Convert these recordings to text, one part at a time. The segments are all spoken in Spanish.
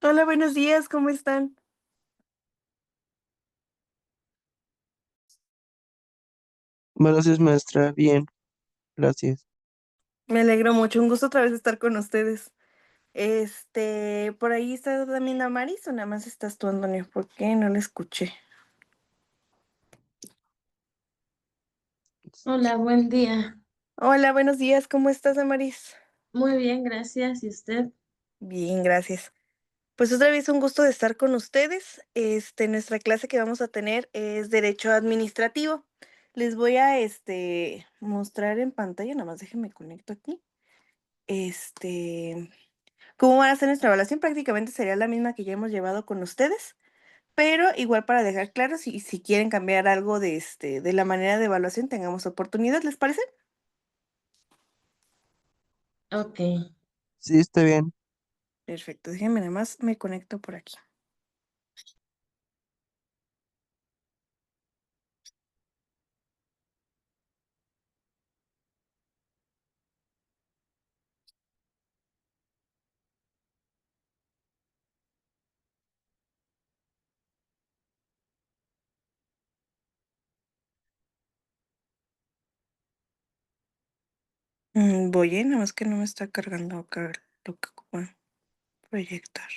Hola, buenos días, ¿cómo están? Buenos días, maestra. Bien, gracias. Me alegro mucho, un gusto otra vez estar con ustedes. Por ahí está también Damaris, o nada más estás tú, Antonio, ¿por qué no la escuché? Hola, buen día. Hola, buenos días, ¿cómo estás, Damaris? Muy bien, gracias. ¿Y usted? Bien, gracias. Pues otra vez un gusto de estar con ustedes. Nuestra clase que vamos a tener es Derecho Administrativo. Les voy a, mostrar en pantalla, nada más déjenme conecto aquí. Este, ¿Cómo van a hacer nuestra evaluación? Prácticamente sería la misma que ya hemos llevado con ustedes. Pero igual para dejar claro, si quieren cambiar algo de la manera de evaluación, tengamos oportunidad, ¿les parece? Ok. Sí, está bien. Perfecto, déjenme nada más, me conecto por aquí. Voy, nada más que no me está cargando acá lo que ocupa proyectar.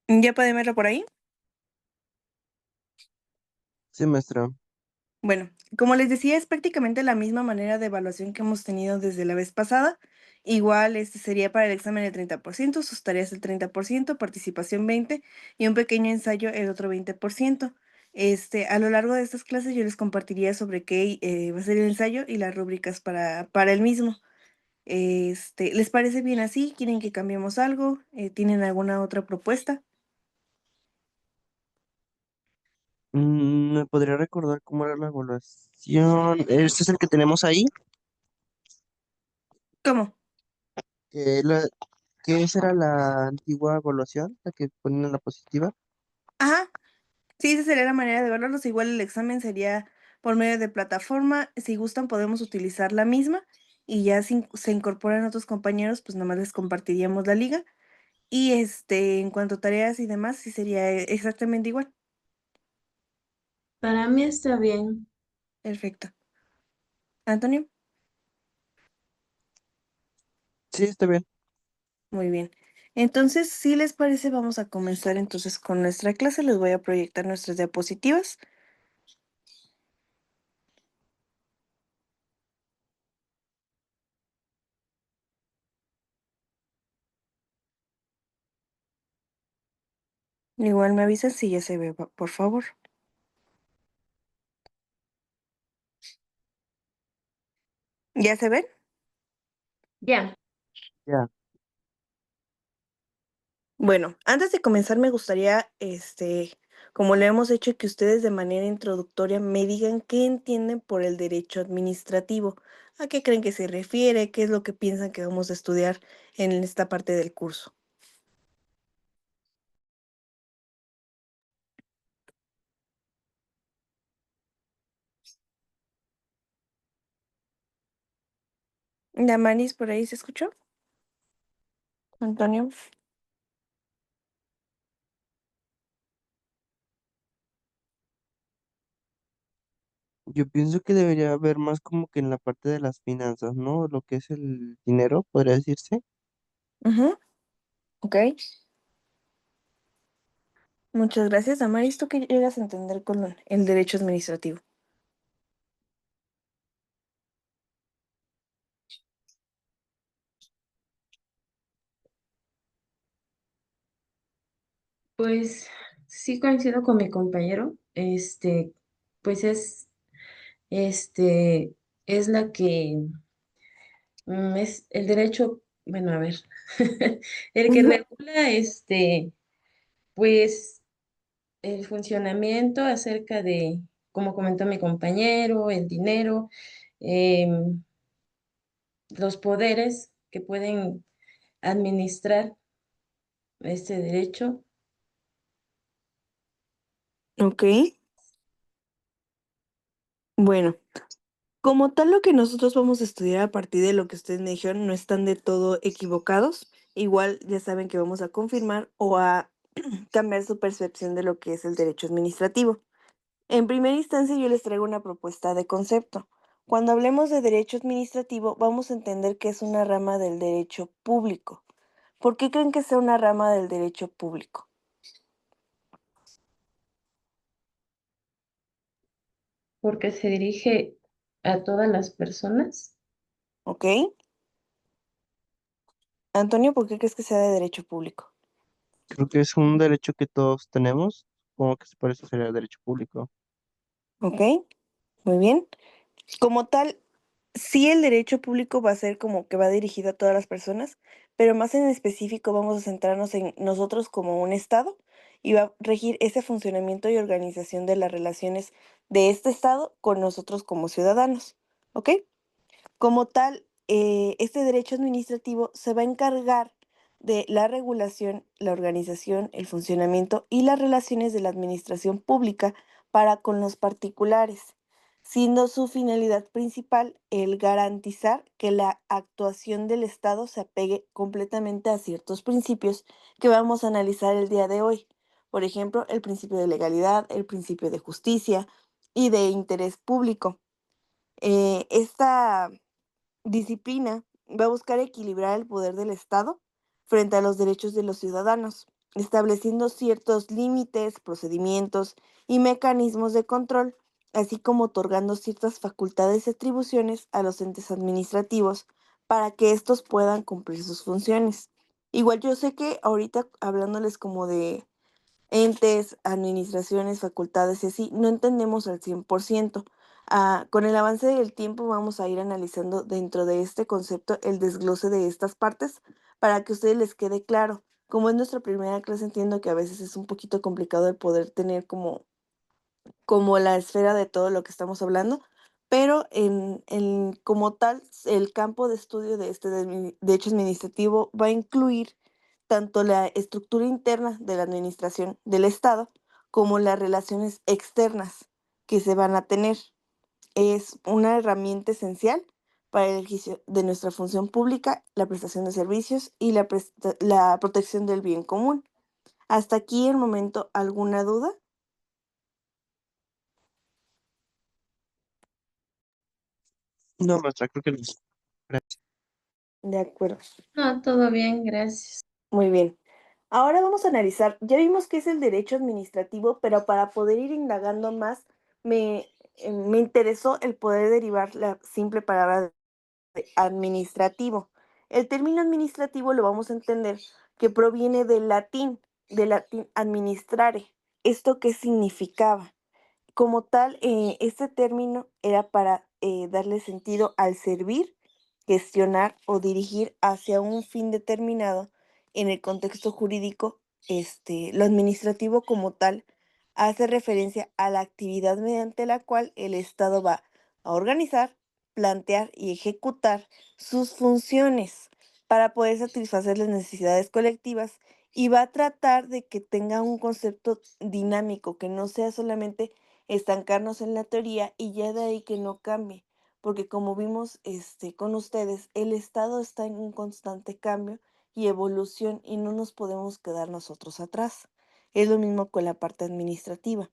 ¿Ya pueden verlo por ahí? Sí, maestra. Bueno, como les decía, es prácticamente la misma manera de evaluación que hemos tenido desde la vez pasada. Igual, este sería para el examen el 30%, sus tareas el 30%, participación 20% y un pequeño ensayo el otro 20%. A lo largo de estas clases yo les compartiría sobre qué va a ser el ensayo y las rúbricas para el mismo. ¿Les parece bien así? ¿Quieren que cambiemos algo? ¿Tienen alguna otra propuesta? ¿Me podría recordar cómo era la evaluación? Este es el que tenemos ahí, ¿Cómo? que, la, que esa era la antigua evaluación, la que ponen en la positiva. Ajá. Sí, esa sería la manera de verlos. Igual el examen sería por medio de plataforma. Si gustan, podemos utilizar la misma y ya si se incorporan otros compañeros, pues nomás les compartiríamos la liga. Y en cuanto a tareas y demás, sí sería exactamente igual. Para mí está bien. Perfecto. Antonio, Sí, está bien. muy bien. Entonces, si les parece, vamos a comenzar entonces con nuestra clase. Les voy a proyectar nuestras diapositivas. Igual me avisan si ya se ve, por favor. ¿Ya se ven? Ya. Ya. Bueno, antes de comenzar me gustaría, como le hemos hecho, que ustedes de manera introductoria me digan qué entienden por el derecho administrativo, a qué creen que se refiere, qué es lo que piensan que vamos a estudiar en esta parte del curso. Damaris, ¿por ahí se escuchó? Antonio. Yo pienso que debería haber más como que en la parte de las finanzas, ¿no? Lo que es el dinero, podría decirse. Ujú, ok. Muchas gracias, Damaris. ¿Tú qué llegas a entender con el derecho administrativo? Pues sí coincido con mi compañero. Pues este, es la que es el derecho, bueno, a ver, el que Ujú, regula pues el funcionamiento acerca de como comentó mi compañero, el dinero, em, los poderes que pueden administrar este derecho. Ok, bueno, como tal lo que nosotros vamos a estudiar a partir de lo que ustedes me dijeron no están de todo equivocados. Igual ya saben que vamos a confirmar o a cambiar su percepción de lo que es el derecho administrativo. En primera instancia, yo les traigo una propuesta de concepto. Cuando hablemos de derecho administrativo, vamos a entender que es una rama del derecho público. ¿Por qué creen que sea una rama del derecho público? Porque se dirige a todas las personas. ¿Ok? Antonio, ¿por qué crees que sea de derecho público? Creo que es un derecho que todos tenemos, como que por eso sería derecho público. ¿Ok? Muy bien. Como tal, sí el derecho público va a ser como que va dirigido a todas las personas, pero más en específico vamos a centrarnos en nosotros como un Estado y va a regir ese funcionamiento y organización de las relaciones de este Estado con nosotros como ciudadanos. ¿Ok? Como tal, este derecho administrativo se va a encargar de la regulación, la organización, el funcionamiento y las relaciones de la administración pública para con los particulares, siendo su finalidad principal el garantizar que la actuación del Estado se apegue completamente a ciertos principios que vamos a analizar el día de hoy. Por ejemplo, el principio de legalidad, el principio de justicia y de interés público. Esta disciplina va a buscar equilibrar el poder del Estado frente a los derechos de los ciudadanos, estableciendo ciertos límites, procedimientos y mecanismos de control, así como otorgando ciertas facultades y atribuciones a los entes administrativos para que estos puedan cumplir sus funciones. Igual yo sé que ahorita hablándoles como de entes, administraciones, facultades y así, no entendemos al 100%. Con el avance del tiempo vamos a ir analizando dentro de este concepto el desglose de estas partes para que a ustedes les quede claro. Como es nuestra primera clase, entiendo que a veces es un poquito complicado el poder tener como la esfera de todo lo que estamos hablando, pero como tal, el campo de estudio de este derecho administrativo va a incluir tanto la estructura interna de la administración del Estado como las relaciones externas que se van a tener. Es una herramienta esencial para el ejercicio de nuestra función pública, la prestación de servicios y la protección del bien común. Hasta aquí el momento, ¿alguna duda? No, maestra, creo que no. De acuerdo. No, todo bien, gracias. Muy bien. Ahora vamos a analizar, ya vimos qué es el derecho administrativo, pero para poder ir indagando más, me interesó el poder derivar la simple palabra de administrativo. El término administrativo lo vamos a entender que proviene del latín administrare. ¿Esto qué significaba? Como tal, este término era para darle sentido al servir, gestionar o dirigir hacia un fin determinado en el contexto jurídico. Lo administrativo como tal hace referencia a la actividad mediante la cual el Estado va a organizar, plantear y ejecutar sus funciones para poder satisfacer las necesidades colectivas y va a tratar de que tenga un concepto dinámico, que no sea solamente estancarnos en la teoría y ya de ahí que no cambie, porque como vimos con ustedes, el Estado está en un constante cambio y evolución y no nos podemos quedar nosotros atrás. Es lo mismo con la parte administrativa.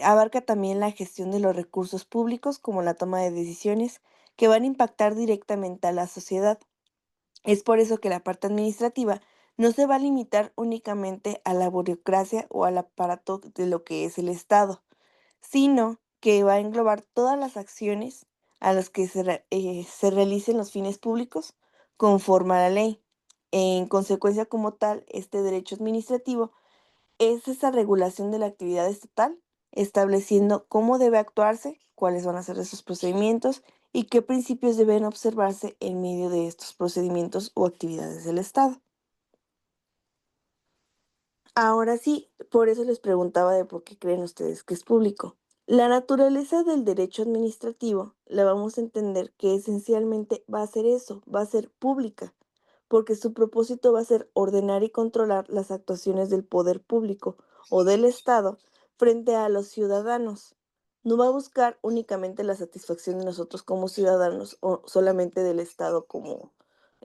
Abarca también la gestión de los recursos públicos como la toma de decisiones que van a impactar directamente a la sociedad. Es por eso que la parte administrativa no se va a limitar únicamente a la burocracia o al aparato de lo que es el Estado, sino que va a englobar todas las acciones a las que se realicen los fines públicos conforme a la ley. En consecuencia, como tal, este derecho administrativo es esa regulación de la actividad estatal, estableciendo cómo debe actuarse, cuáles van a ser esos procedimientos y qué principios deben observarse en medio de estos procedimientos o actividades del Estado. Ahora sí, por eso les preguntaba de por qué creen ustedes que es público. La naturaleza del derecho administrativo la vamos a entender que esencialmente va a ser eso, va a ser pública, porque su propósito va a ser ordenar y controlar las actuaciones del poder público o del Estado frente a los ciudadanos. No va a buscar únicamente la satisfacción de nosotros como ciudadanos o solamente del Estado como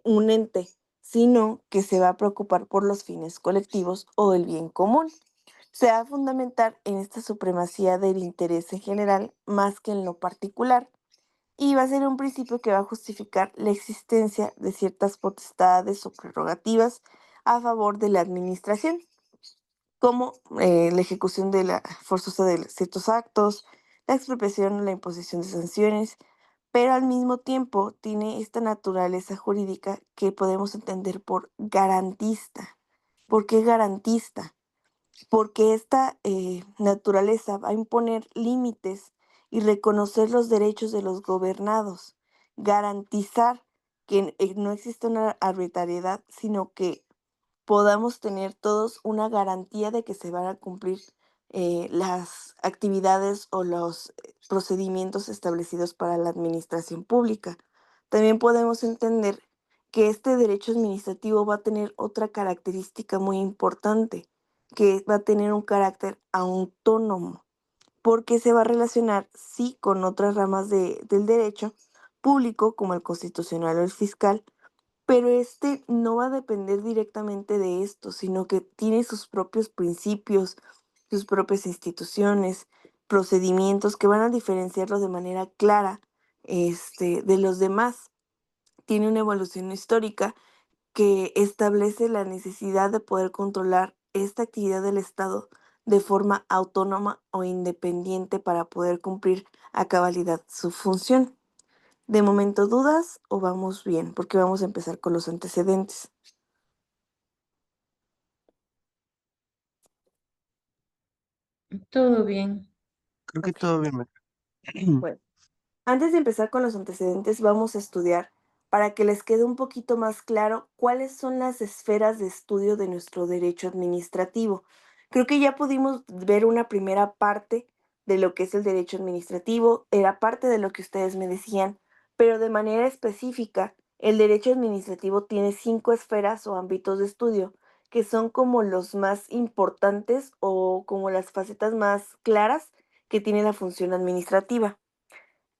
un ente, sino que se va a preocupar por los fines colectivos o el bien común. Se va a fundamentar en esta supremacía del interés en general más que en lo particular, y va a ser un principio que va a justificar la existencia de ciertas potestades o prerrogativas a favor de la administración, como la ejecución de la forzosa de ciertos actos, la expropiación o la imposición de sanciones, pero al mismo tiempo tiene esta naturaleza jurídica que podemos entender por garantista. ¿Por qué garantista? Porque esta naturaleza va a imponer límites y reconocer los derechos de los gobernados, garantizar que no exista una arbitrariedad, sino que podamos tener todos una garantía de que se van a cumplir las actividades o los procedimientos establecidos para la administración pública. También podemos entender que este derecho administrativo va a tener otra característica muy importante, que va a tener un carácter autónomo, porque se va a relacionar, sí, con otras ramas del derecho público, como el constitucional o el fiscal, pero este no va a depender directamente de esto, sino que tiene sus propios principios, sus propias instituciones, procedimientos que van a diferenciarlo de manera clara, de los demás. Tiene una evolución histórica que establece la necesidad de poder controlar esta actividad del Estado de forma autónoma o independiente para poder cumplir a cabalidad su función. De momento, ¿dudas o vamos bien? Porque vamos a empezar con los antecedentes. Todo bien. Creo que Ok. todo bien, Bueno, antes de empezar con los antecedentes, vamos a estudiar para que les quede un poquito más claro cuáles son las esferas de estudio de nuestro derecho administrativo. Creo que ya pudimos ver una primera parte de lo que es el derecho administrativo, era parte de lo que ustedes me decían, pero de manera específica, el derecho administrativo tiene 5 esferas o ámbitos de estudio, que son como los más importantes o como las facetas más claras que tiene la función administrativa.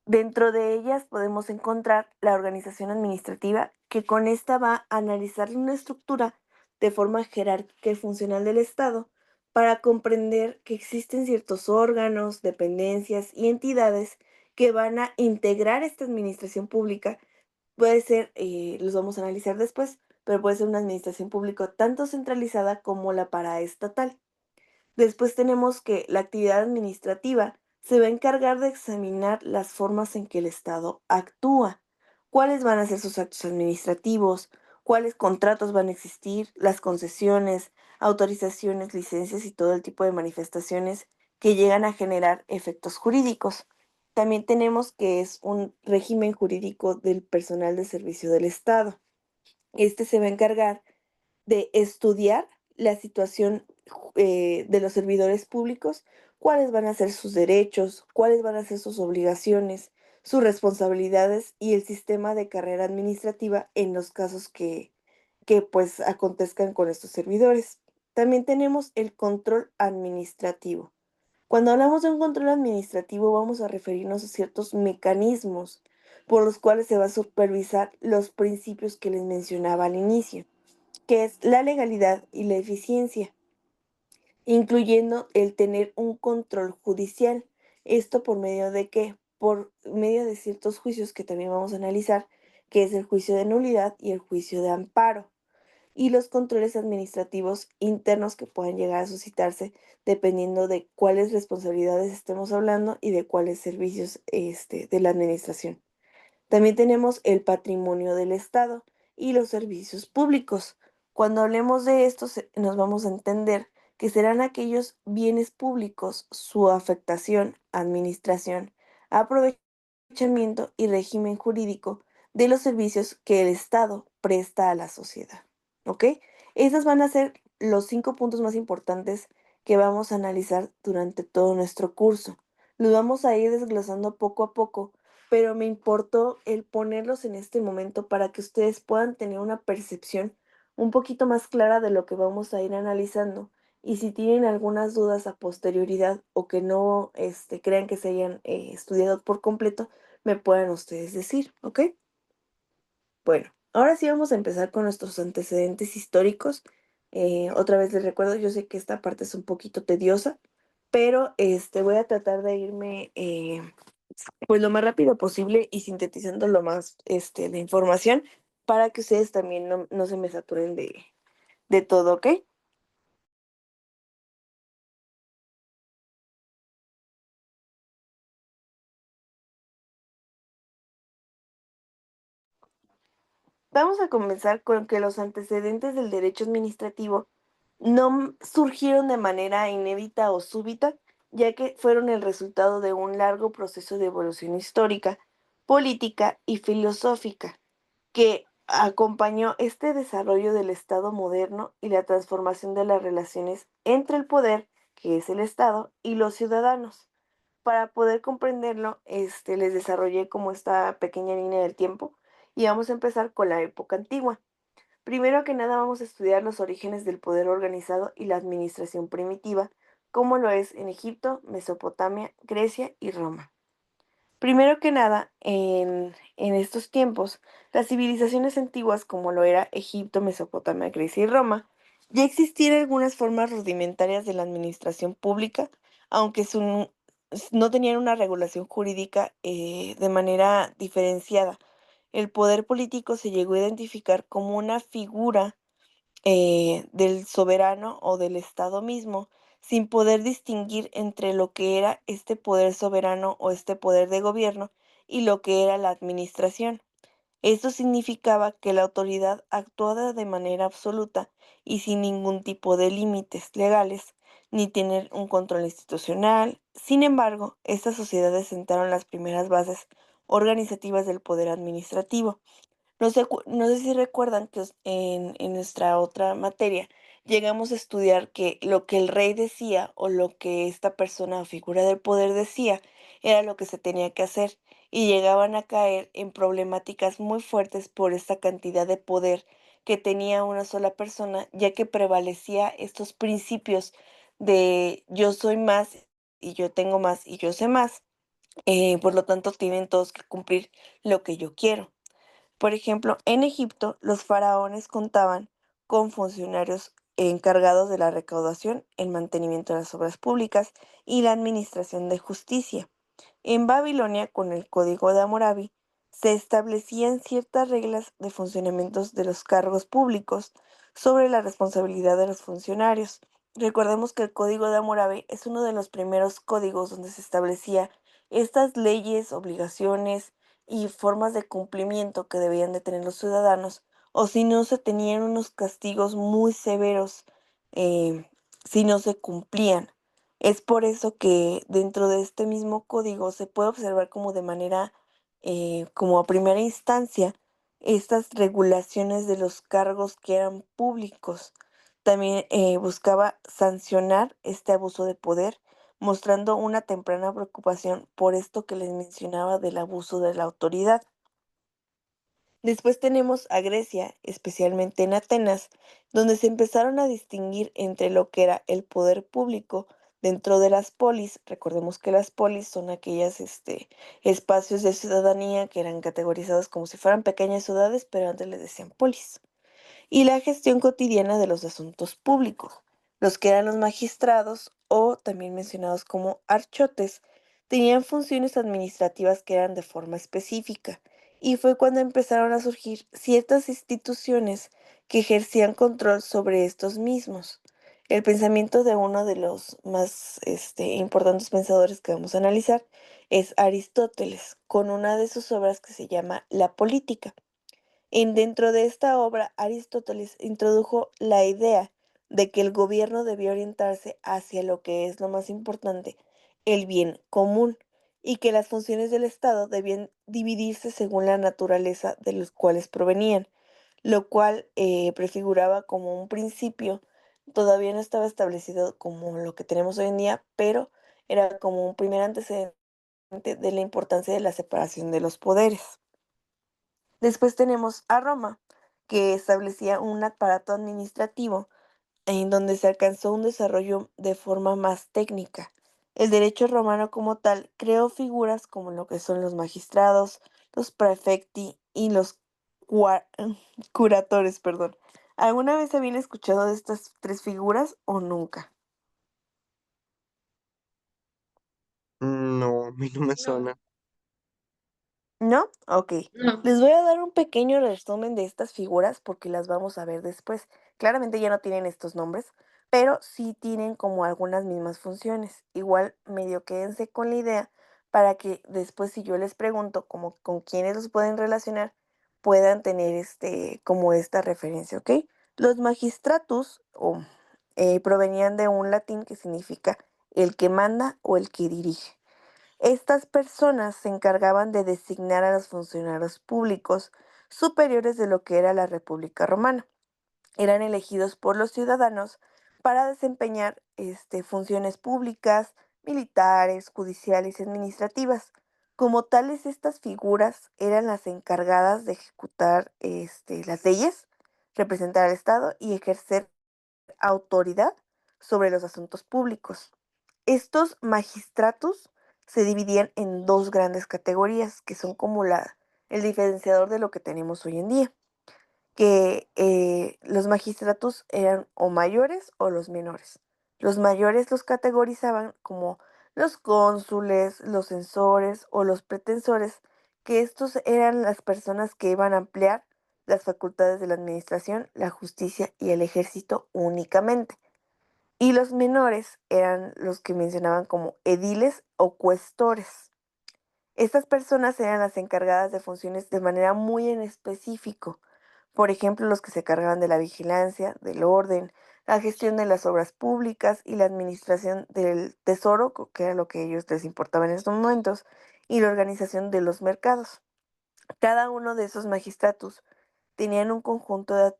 Dentro de ellas podemos encontrar la organización administrativa, que con esta va a analizar una estructura de forma jerárquica y funcional del Estado para comprender que existen ciertos órganos, dependencias y entidades que van a integrar esta administración pública. Puede ser, los vamos a analizar después, pero puede ser una administración pública tanto centralizada como la paraestatal. Después tenemos que la actividad administrativa se va a encargar de examinar las formas en que el Estado actúa, cuáles van a ser sus actos administrativos, cuáles contratos van a existir, las concesiones, autorizaciones, licencias y todo el tipo de manifestaciones que llegan a generar efectos jurídicos. También tenemos que es un régimen jurídico del personal de servicio del Estado. Este se va a encargar de estudiar la situación de los servidores públicos, cuáles van a ser sus derechos, cuáles van a ser sus obligaciones, sus responsabilidades y el sistema de carrera administrativa en los casos que pues acontezcan con estos servidores. También tenemos el control administrativo. Cuando hablamos de un control administrativo vamos a referirnos a ciertos mecanismos por los cuales se va a supervisar los principios que les mencionaba al inicio, que es la legalidad y la eficiencia, incluyendo el tener un control judicial. ¿Esto por medio de qué? Por medio de ciertos juicios que también vamos a analizar, que es el juicio de nulidad y el juicio de amparo, y los controles administrativos internos que puedan llegar a suscitarse dependiendo de cuáles responsabilidades estemos hablando y de cuáles servicios de la administración. También tenemos el patrimonio del Estado y los servicios públicos. Cuando hablemos de esto, nos vamos a entender que serán aquellos bienes públicos, su afectación, administración, aprovechamiento y régimen jurídico de los servicios que el Estado presta a la sociedad. ¿Ok? Esos van a ser los 5 puntos más importantes que vamos a analizar durante todo nuestro curso. Los vamos a ir desglosando poco a poco, pero me importó el ponerlos en este momento para que ustedes puedan tener una percepción un poquito más clara de lo que vamos a ir analizando. Y si tienen algunas dudas a posterioridad o que no crean que se hayan estudiado por completo, me puedan ustedes decir, ¿ok? Bueno, ahora sí vamos a empezar con nuestros antecedentes históricos. Otra vez les recuerdo, yo sé que esta parte es un poquito tediosa, pero voy a tratar de irme pues lo más rápido posible y sintetizando lo más la información para que ustedes también no se me saturen de todo, ¿ok? Vamos a comenzar con que los antecedentes del derecho administrativo no surgieron de manera inédita o súbita, ya que fueron el resultado de un largo proceso de evolución histórica, política y filosófica que acompañó este desarrollo del Estado moderno y la transformación de las relaciones entre el poder, que es el Estado, y los ciudadanos. Para poder comprenderlo, les desarrollé como esta pequeña línea del tiempo y vamos a empezar con la época antigua. Primero que nada vamos a estudiar los orígenes del poder organizado y la administración primitiva, como lo es en Egipto, Mesopotamia, Grecia y Roma. Primero que nada, en estos tiempos, las civilizaciones antiguas como lo era Egipto, Mesopotamia, Grecia y Roma, ya existían algunas formas rudimentarias de la administración pública, aunque no tenían una regulación jurídica de manera diferenciada. El poder político se llegó a identificar como una figura del soberano o del Estado mismo, sin poder distinguir entre lo que era este poder soberano o este poder de gobierno y lo que era la administración. Esto significaba que la autoridad actuaba de manera absoluta y sin ningún tipo de límites legales, ni tener un control institucional. Sin embargo, estas sociedades sentaron las primeras bases organizativas del poder administrativo. No sé si recuerdan que en nuestra otra materia llegamos a estudiar que lo que el rey decía o lo que esta persona o figura del poder decía era lo que se tenía que hacer y llegaban a caer en problemáticas muy fuertes por esta cantidad de poder que tenía una sola persona, ya que prevalecía estos principios de yo soy más y yo tengo más y yo sé más, por lo tanto tienen todos que cumplir lo que yo quiero. Por ejemplo, en Egipto, los faraones contaban con funcionarios encargados de la recaudación, el mantenimiento de las obras públicas y la administración de justicia. En Babilonia, con el Código de Hammurabi, se establecían ciertas reglas de funcionamiento de los cargos públicos sobre la responsabilidad de los funcionarios. Recordemos que el Código de Hammurabi es uno de los primeros códigos donde se establecía estas leyes, obligaciones y formas de cumplimiento que debían de tener los ciudadanos, o si no se tenían unos castigos muy severos si no se cumplían. Es por eso que dentro de este mismo código se puede observar como de manera, como a primera instancia, estas regulaciones de los cargos que eran públicos. También buscaba sancionar este abuso de poder, mostrando una temprana preocupación por esto que les mencionaba del abuso de la autoridad. Después tenemos a Grecia, especialmente en Atenas, donde se empezaron a distinguir entre lo que era el poder público dentro de las polis. Recordemos que las polis son aquellos espacios de ciudadanía que eran categorizados como si fueran pequeñas ciudades, pero antes les decían polis y la gestión cotidiana de los asuntos públicos. Los que eran los magistrados, o también mencionados como archotes, tenían funciones administrativas que eran de forma específica, y fue cuando empezaron a surgir ciertas instituciones que ejercían control sobre estos mismos. El pensamiento de uno de los más importantes pensadores que vamos a analizar es Aristóteles, con una de sus obras que se llama La Política. Dentro de esta obra, Aristóteles introdujo la idea de que el gobierno debía orientarse hacia lo que es lo más importante, el bien común, y que las funciones del Estado debían dividirse según la naturaleza de los cuales provenían, lo cual prefiguraba como un principio, todavía no estaba establecido como lo que tenemos hoy en día, pero era como un primer antecedente de la importancia de la separación de los poderes. Después tenemos a Roma, que establecía un aparato administrativo en donde se alcanzó un desarrollo de forma más técnica. El derecho romano como tal creó figuras como lo que son los magistrados, los praefecti y los cua- curatores, perdón. ¿Alguna vez habían escuchado de estas tres figuras o nunca? No, a mí no me No, suena. ¿No? Ok. no. Les voy a dar un pequeño resumen de estas figuras porque las vamos a ver después. Claramente ya no tienen estos nombres, pero sí tienen como algunas mismas funciones. Igual medio quédense con la idea para que después si yo les pregunto como con quiénes los pueden relacionar, puedan tener como esta referencia, ¿ok? Los magistratus provenían de un latín que significa el que manda o el que dirige. Estas personas se encargaban de designar a los funcionarios públicos superiores de lo que era la República Romana. Eran elegidos por los ciudadanos para desempeñar funciones públicas, militares, judiciales y administrativas. Como tales, estas figuras eran las encargadas de ejecutar las leyes, representar al Estado y ejercer autoridad sobre los asuntos públicos. Estos magistratos se dividían en dos grandes categorías, que son como el diferenciador de lo que tenemos hoy en día, que los magistratos eran o mayores o los menores. Los mayores los categorizaban como los cónsules, los censores o los pretensores, que estos eran las personas que iban a ampliar las facultades de la administración, la justicia y el ejército únicamente. Y los menores eran los que mencionaban como ediles o cuestores. Estas personas eran las encargadas de funciones de manera muy en específico. Por ejemplo, los que se cargaban de la vigilancia, del orden, la gestión de las obras públicas y la administración del tesoro, que era lo que a ellos les importaba en estos momentos, y la organización de los mercados. Cada uno de esos magistratos tenían un conjunto de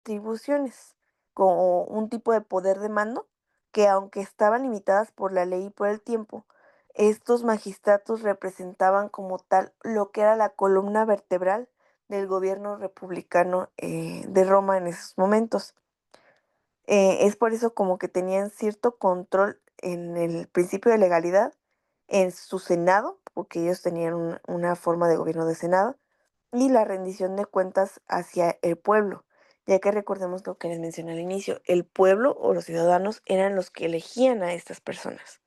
atribuciones, como un tipo de poder de mando, que aunque estaban limitadas por la ley y por el tiempo, estos magistratos representaban como tal lo que era la columna vertebral del gobierno republicano de Roma en esos momentos. Es por eso como que tenían cierto control en el principio de legalidad en su Senado, porque ellos tenían una forma de gobierno de Senado, y la rendición de cuentas hacia el pueblo, ya que recordemos lo que les mencioné al inicio, el pueblo o los ciudadanos eran los que elegían a estas personas.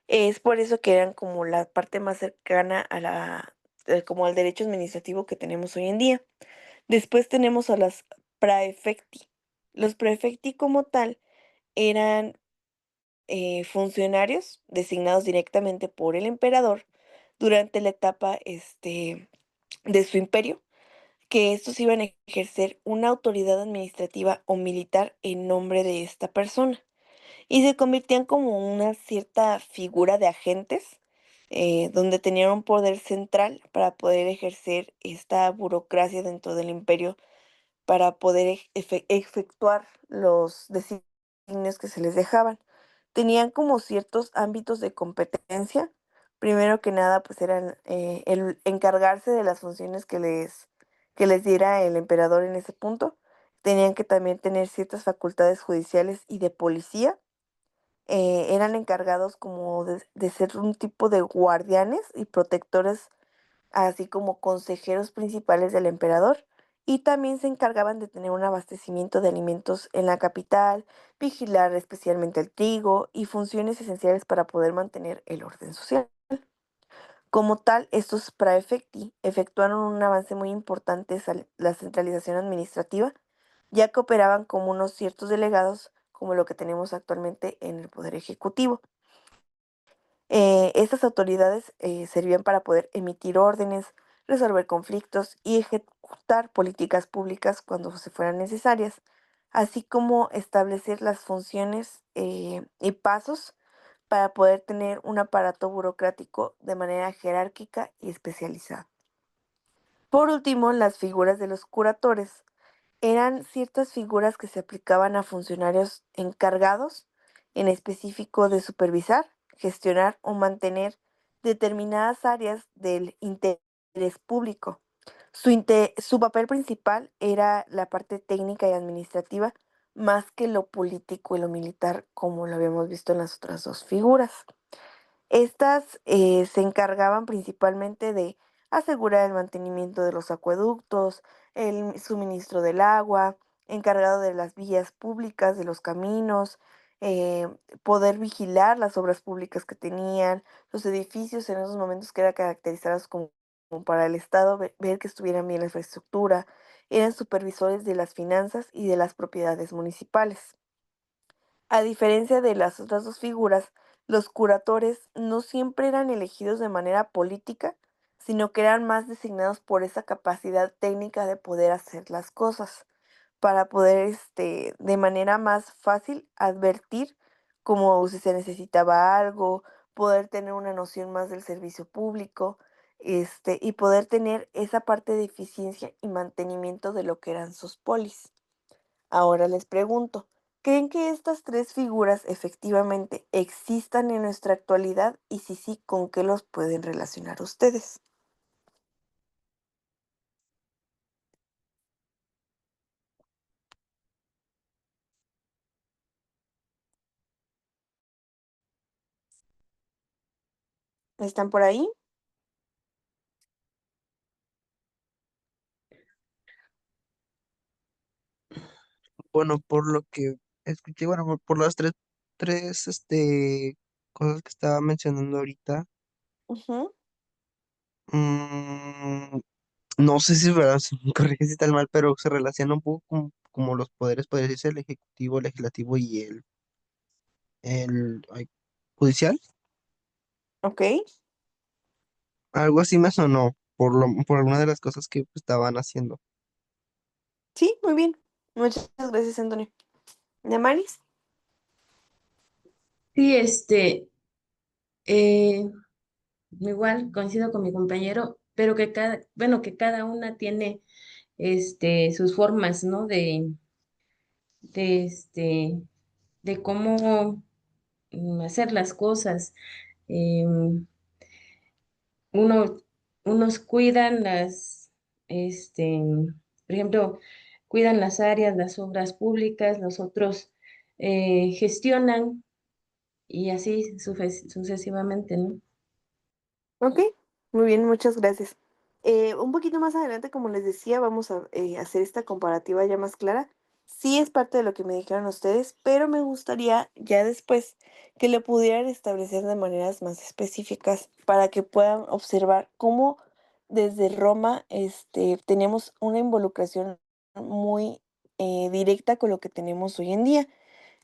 Es por eso que eran como la parte más cercana como al derecho administrativo que tenemos hoy en día. Después tenemos a las praefecti. Los praefecti como tal eran funcionarios designados directamente por el emperador durante la etapa de su imperio, que estos iban a ejercer una autoridad administrativa o militar en nombre de esta persona y se convertían como una cierta figura de agentes, donde tenían un poder central para poder ejercer esta burocracia dentro del imperio para poder efectuar los designios que se les dejaban. Tenían como ciertos ámbitos de competencia. Primero que nada, pues eran el encargarse de las funciones que les diera el emperador en ese punto. Tenían que también tener ciertas facultades judiciales y de policía. Eran encargados como de ser un tipo de guardianes y protectores así como consejeros principales del emperador, y también se encargaban de tener un abastecimiento de alimentos en la capital, vigilar especialmente el trigo y funciones esenciales para poder mantener el orden social. Como tal, estos praefecti efectuaron un avance muy importante en la centralización administrativa, ya que operaban como unos ciertos delegados, como lo que tenemos actualmente en el Poder Ejecutivo. Estas autoridades servían para poder emitir órdenes, resolver conflictos y ejecutar políticas públicas cuando se fueran necesarias, así como establecer las funciones y pasos para poder tener un aparato burocrático de manera jerárquica y especializada. Por último, las figuras de los curatores eran ciertas figuras que se aplicaban a funcionarios encargados en específico de supervisar, gestionar o mantener determinadas áreas del interés público. Su papel principal era la parte técnica y administrativa, más que lo político y lo militar, como lo habíamos visto en las otras dos figuras. Estas se encargaban principalmente de asegurar el mantenimiento de los acueductos, el suministro del agua, encargado de las vías públicas, de los caminos, eh, poder vigilar las obras públicas que tenían, los edificios en esos momentos que eran caracterizados como para el Estado, ver que estuvieran bien la infraestructura, eran supervisores de las finanzas y de las propiedades municipales. A diferencia de las otras dos figuras, los curatores no siempre eran elegidos de manera política, sino que eran más designados por esa capacidad técnica de poder hacer las cosas, para poder, de manera más fácil advertir como si se necesitaba algo, poder tener una noción más del servicio público, y poder tener esa parte de eficiencia y mantenimiento de lo que eran sus polis. Ahora les pregunto, ¿creen que estas tres figuras efectivamente existan en nuestra actualidad? Y si sí, ¿con qué los pueden relacionar ustedes? ¿Están por ahí? Bueno, por lo que escuché, bueno, por las tres, cosas que estaba mencionando ahorita, Ujú. mm, no sé si es verdad, si me corrige si está mal, pero se relaciona un poco como los poderes, podría decirse, el ejecutivo, el legislativo y el judicial. Ok. Algo así me sonó por alguna de las cosas que estaban haciendo. Sí, muy bien. Muchas gracias, Antonio. ¿Damaris? Sí, eh, igual coincido con mi compañero, pero que bueno, que cada una tiene sus formas, ¿no? De, de cómo hacer las cosas. Em, uno, unos cuidan por ejemplo, cuidan las áreas, las obras públicas, los otros gestionan y así sucesivamente, ¿no? Ok, muy bien, muchas gracias. Un poquito más adelante, como les decía, vamos a hacer esta comparativa ya más clara. Sí es parte de lo que me dijeron ustedes, pero me gustaría ya después que lo pudieran establecer de maneras más específicas para que puedan observar cómo desde Roma tenemos una involucración muy directa con lo que tenemos hoy en día.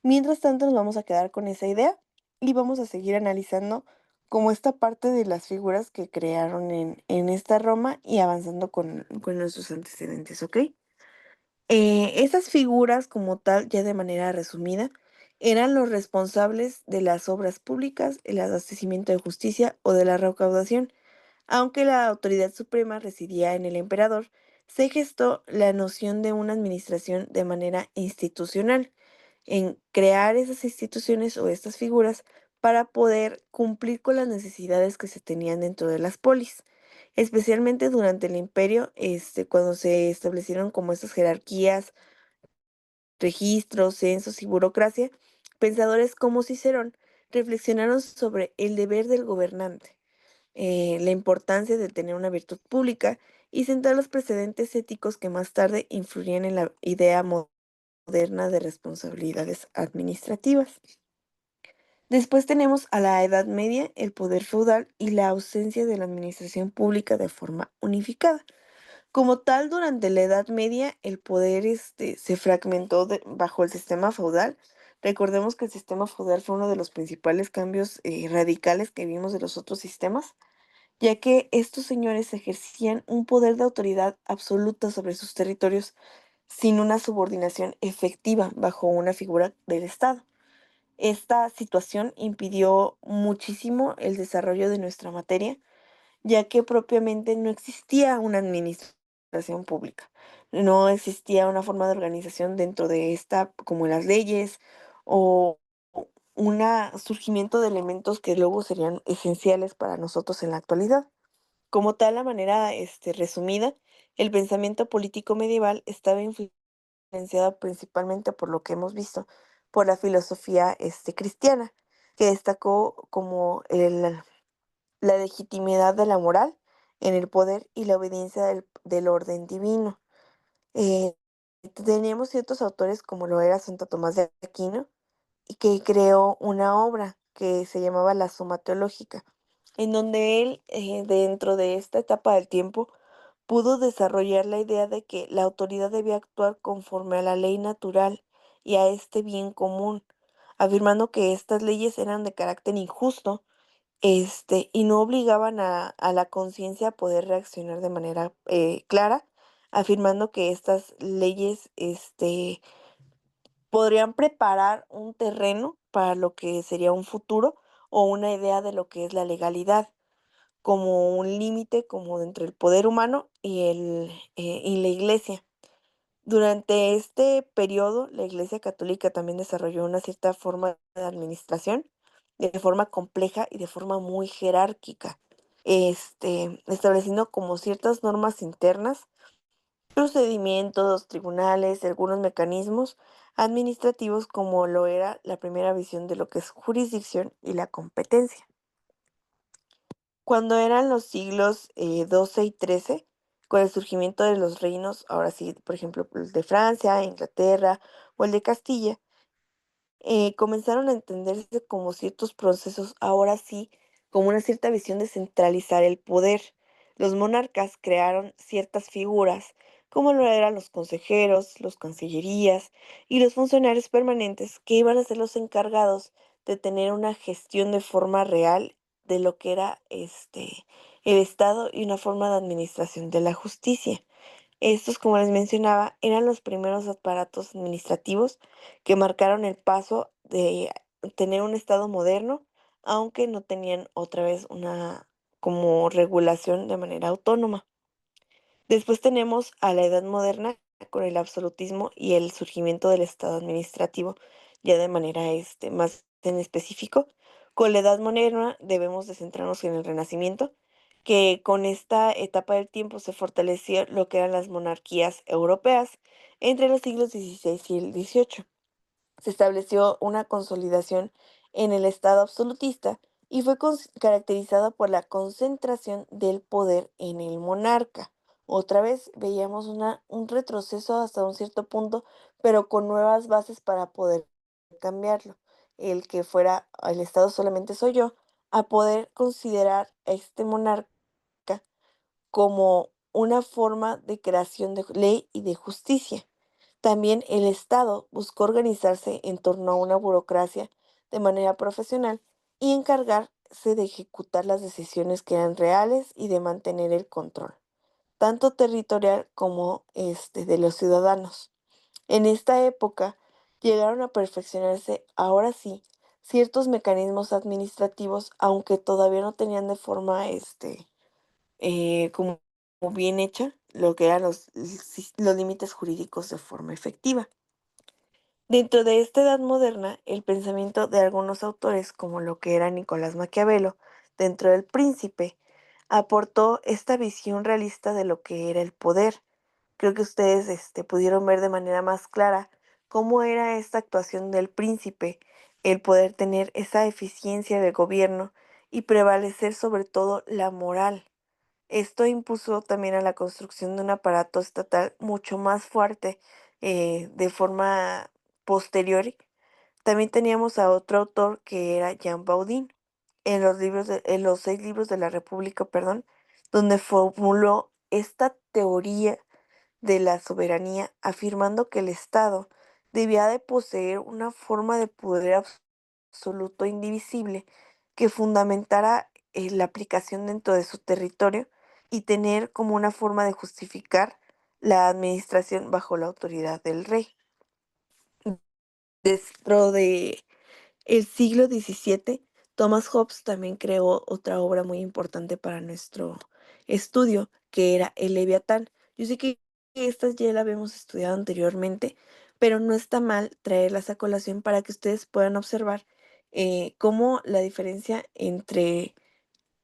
Mientras tanto, nos vamos a quedar con esa idea y vamos a seguir analizando como esta parte de las figuras que crearon en esta Roma y avanzando con nuestros antecedentes, ¿ok? Esas figuras como tal, ya de manera resumida, eran los responsables de las obras públicas, el abastecimiento de justicia o de la recaudación. Aunque la autoridad suprema residía en el emperador, se gestó la noción de una administración de manera institucional, en crear esas instituciones o estas figuras para poder cumplir con las necesidades que se tenían dentro de las polis, especialmente durante el imperio, cuando se establecieron como estas jerarquías, registros, censos y burocracia. Pensadores como Cicerón reflexionaron sobre el deber del gobernante, la importancia de tener una virtud pública y sentar los precedentes éticos que más tarde influirían en la idea moderna de responsabilidades administrativas. Después tenemos a la Edad Media, el poder feudal y la ausencia de la administración pública de forma unificada. Como tal, durante la Edad Media, el poder se fragmentó bajo el sistema feudal. Recordemos que el sistema feudal fue uno de los principales cambios radicales que vimos de los otros sistemas, ya que estos señores ejercían un poder de autoridad absoluta sobre sus territorios sin una subordinación efectiva bajo una figura del Estado. Esta situación impidió muchísimo el desarrollo de nuestra materia, ya que propiamente no existía una administración pública, no existía una forma de organización dentro de esta, como las leyes o un surgimiento de elementos que luego serían esenciales para nosotros en la actualidad. Como tal, la manera resumida, el pensamiento político medieval estaba influenciado principalmente por lo que hemos visto, por la filosofía cristiana, que destacó como la legitimidad de la moral en el poder y la obediencia del orden divino. Eh, Teníamos ciertos autores como lo era Santo Tomás de Aquino, y que creó una obra que se llamaba La Suma Teológica, en donde él, dentro de esta etapa del tiempo, pudo desarrollar la idea de que la autoridad debía actuar conforme a la ley natural y a este bien común, afirmando que estas leyes eran de carácter injusto, y no obligaban a la conciencia a poder reaccionar de manera clara, afirmando que estas leyes, podrían preparar un terreno para lo que sería un futuro o una idea de lo que es la legalidad, como un límite como entre el poder humano y la iglesia. Durante este periodo, la Iglesia Católica también desarrolló una cierta forma de administración, de forma compleja y de forma muy jerárquica, estableciendo como ciertas normas internas, procedimientos, tribunales, algunos mecanismos administrativos como lo era la primera visión de lo que es jurisdicción y la competencia. Cuando eran los siglos XII y XIII, con el surgimiento de los reinos, ahora sí, por ejemplo, el de Francia, Inglaterra o el de Castilla, comenzaron a entenderse como ciertos procesos, ahora sí, como una cierta visión de centralizar el poder. Los monarcas crearon ciertas figuras, como lo eran los consejeros, los cancillerías y los funcionarios permanentes, que iban a ser los encargados de tener una gestión de forma real de lo que era el Estado y una forma de administración de la justicia. Estos, como les mencionaba, eran los primeros aparatos administrativos que marcaron el paso de tener un Estado moderno, aunque no tenían otra vez una como regulación de manera autónoma. Después tenemos a la Edad Moderna con el absolutismo y el surgimiento del Estado administrativo, ya de manera más en específico. Con la Edad Moderna debemos de centrarnos en el Renacimiento, que con esta etapa del tiempo se fortaleció lo que eran las monarquías europeas entre los siglos XVI y el XVIII. Se estableció una consolidación en el Estado absolutista y fue caracterizada por la concentración del poder en el monarca. Otra vez veíamos un retroceso hasta un cierto punto, pero con nuevas bases para poder cambiarlo. El que fuera el Estado solamente soy yo, a poder considerar a este monarca como una forma de creación de ley y de justicia. También el Estado buscó organizarse en torno a una burocracia de manera profesional y encargarse de ejecutar las decisiones que eran reales y de mantener el control, tanto territorial como de los ciudadanos. En esta época llegaron a perfeccionarse, ahora sí, ciertos mecanismos administrativos, aunque todavía no tenían de forma como bien hecha lo que eran los límites jurídicos de forma efectiva. Dentro de esta edad moderna, el pensamiento de algunos autores, como lo que era Nicolás Maquiavelo, dentro del Príncipe, aportó esta visión realista de lo que era el poder. Creo que ustedes pudieron ver de manera más clara cómo era esta actuación del príncipe, el poder tener esa eficiencia de gobierno y prevalecer sobre todo la moral. Esto impuso también a la construcción de un aparato estatal mucho más fuerte de forma posterior. También teníamos a otro autor que era Jean Baudin en los 6 libros de la República, perdón, donde formuló esta teoría de la soberanía, afirmando que el Estado debía de poseer una forma de poder absoluto e indivisible que fundamentara la aplicación dentro de su territorio y tener como una forma de justificar la administración bajo la autoridad del rey. Dentro de el siglo XVII, Thomas Hobbes también creó otra obra muy importante para nuestro estudio, que era el Leviatán. Yo sé que estas ya la habíamos estudiado anteriormente, pero no está mal traerlas a colación para que ustedes puedan observar cómo la diferencia entre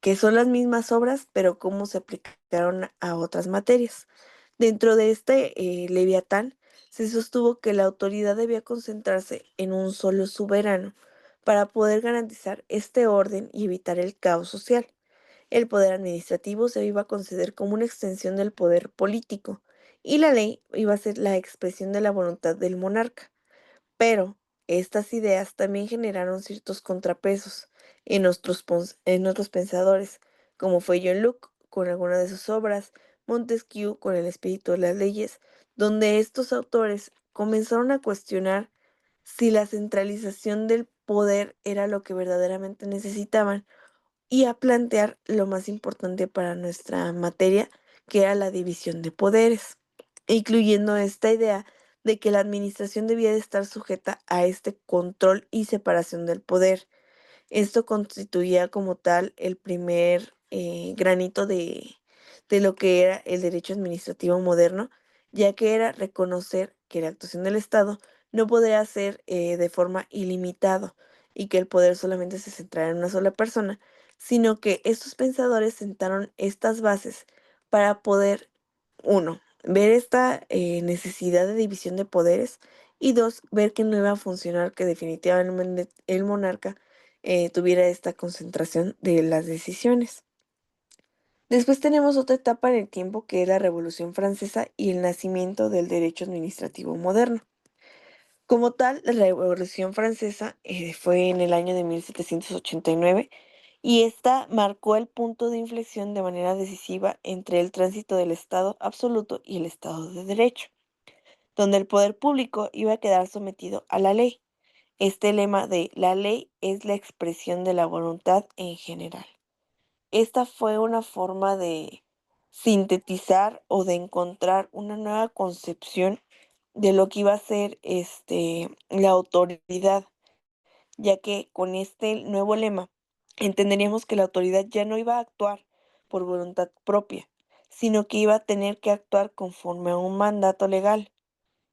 que son las mismas obras, pero cómo se aplicaron a otras materias. Dentro de este Leviatán se sostuvo que la autoridad debía concentrarse en un solo soberano para poder garantizar este orden y evitar el caos social. El poder administrativo se iba a conceder como una extensión del poder político y la ley iba a ser la expresión de la voluntad del monarca. Pero estas ideas también generaron ciertos contrapesos en otros pensadores, como fue John Locke con alguna de sus obras, Montesquieu con el espíritu de las leyes, donde estos autores comenzaron a cuestionar si la centralización del poder era lo que verdaderamente necesitaban y a plantear lo más importante para nuestra materia, que era la división de poderes, incluyendo esta idea de que la administración debía de estar sujeta a este control y separación del poder. Esto constituía como tal el primer granito de lo que era el derecho administrativo moderno, ya que era reconocer que la actuación del Estado no podía ser de forma ilimitada y que el poder solamente se centrara en una sola persona, sino que estos pensadores sentaron estas bases para poder, uno, ver esta necesidad de división de poderes y dos, ver que no iba a funcionar, que definitivamente el monarca tuviera esta concentración de las decisiones. Después tenemos otra etapa en el tiempo que es la Revolución Francesa y el nacimiento del derecho administrativo moderno. Como tal, la Revolución Francesa fue en el año de 1789 y esta marcó el punto de inflexión de manera decisiva entre el tránsito del Estado absoluto y el Estado de Derecho, donde el poder público iba a quedar sometido a la ley. Este lema de la ley es la expresión de la voluntad en general. Esta fue una forma de sintetizar o de encontrar una nueva concepción de lo que iba a ser la autoridad, ya que con este nuevo lema entenderíamos que la autoridad ya no iba a actuar por voluntad propia, sino que iba a tener que actuar conforme a un mandato legal.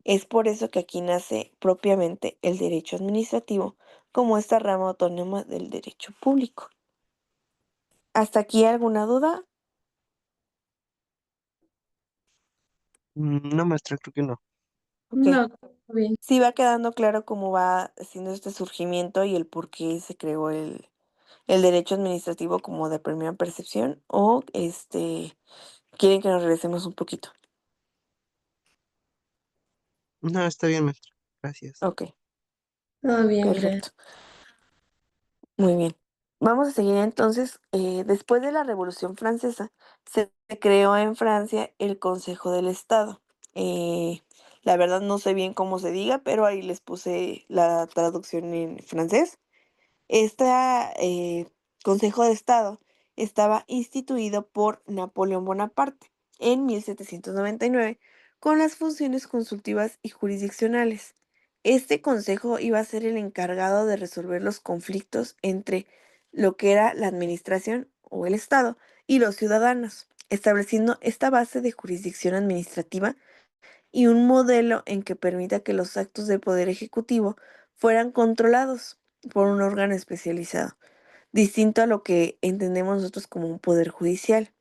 Es por eso que aquí nace propiamente el derecho administrativo como esta rama autónoma del derecho público. ¿Hasta aquí alguna duda? No, maestra, creo que no. Ok. No, todo bien. Sí va quedando claro cómo va siendo este surgimiento y el por qué se creó el derecho administrativo como de primera percepción o quieren que nos regresemos un poquito. No, está bien, maestra. Gracias. Ok, Todo bien, gracias. perfecto. Muy bien. Vamos a seguir entonces. Después de la Revolución Francesa, se creó en Francia el Consejo del Estado. La verdad no sé bien cómo se diga, pero ahí les puse la traducción en francés. Este Consejo de Estado estaba instituido por Napoleón Bonaparte en 1799 con las funciones consultivas y jurisdiccionales. Este consejo iba a ser el encargado de resolver los conflictos entre lo que era la administración o el Estado y los ciudadanos, estableciendo esta base de jurisdicción administrativa y un modelo en que permita que los actos del Poder Ejecutivo fueran controlados por un órgano especializado, distinto a lo que entendemos nosotros como un poder judicial,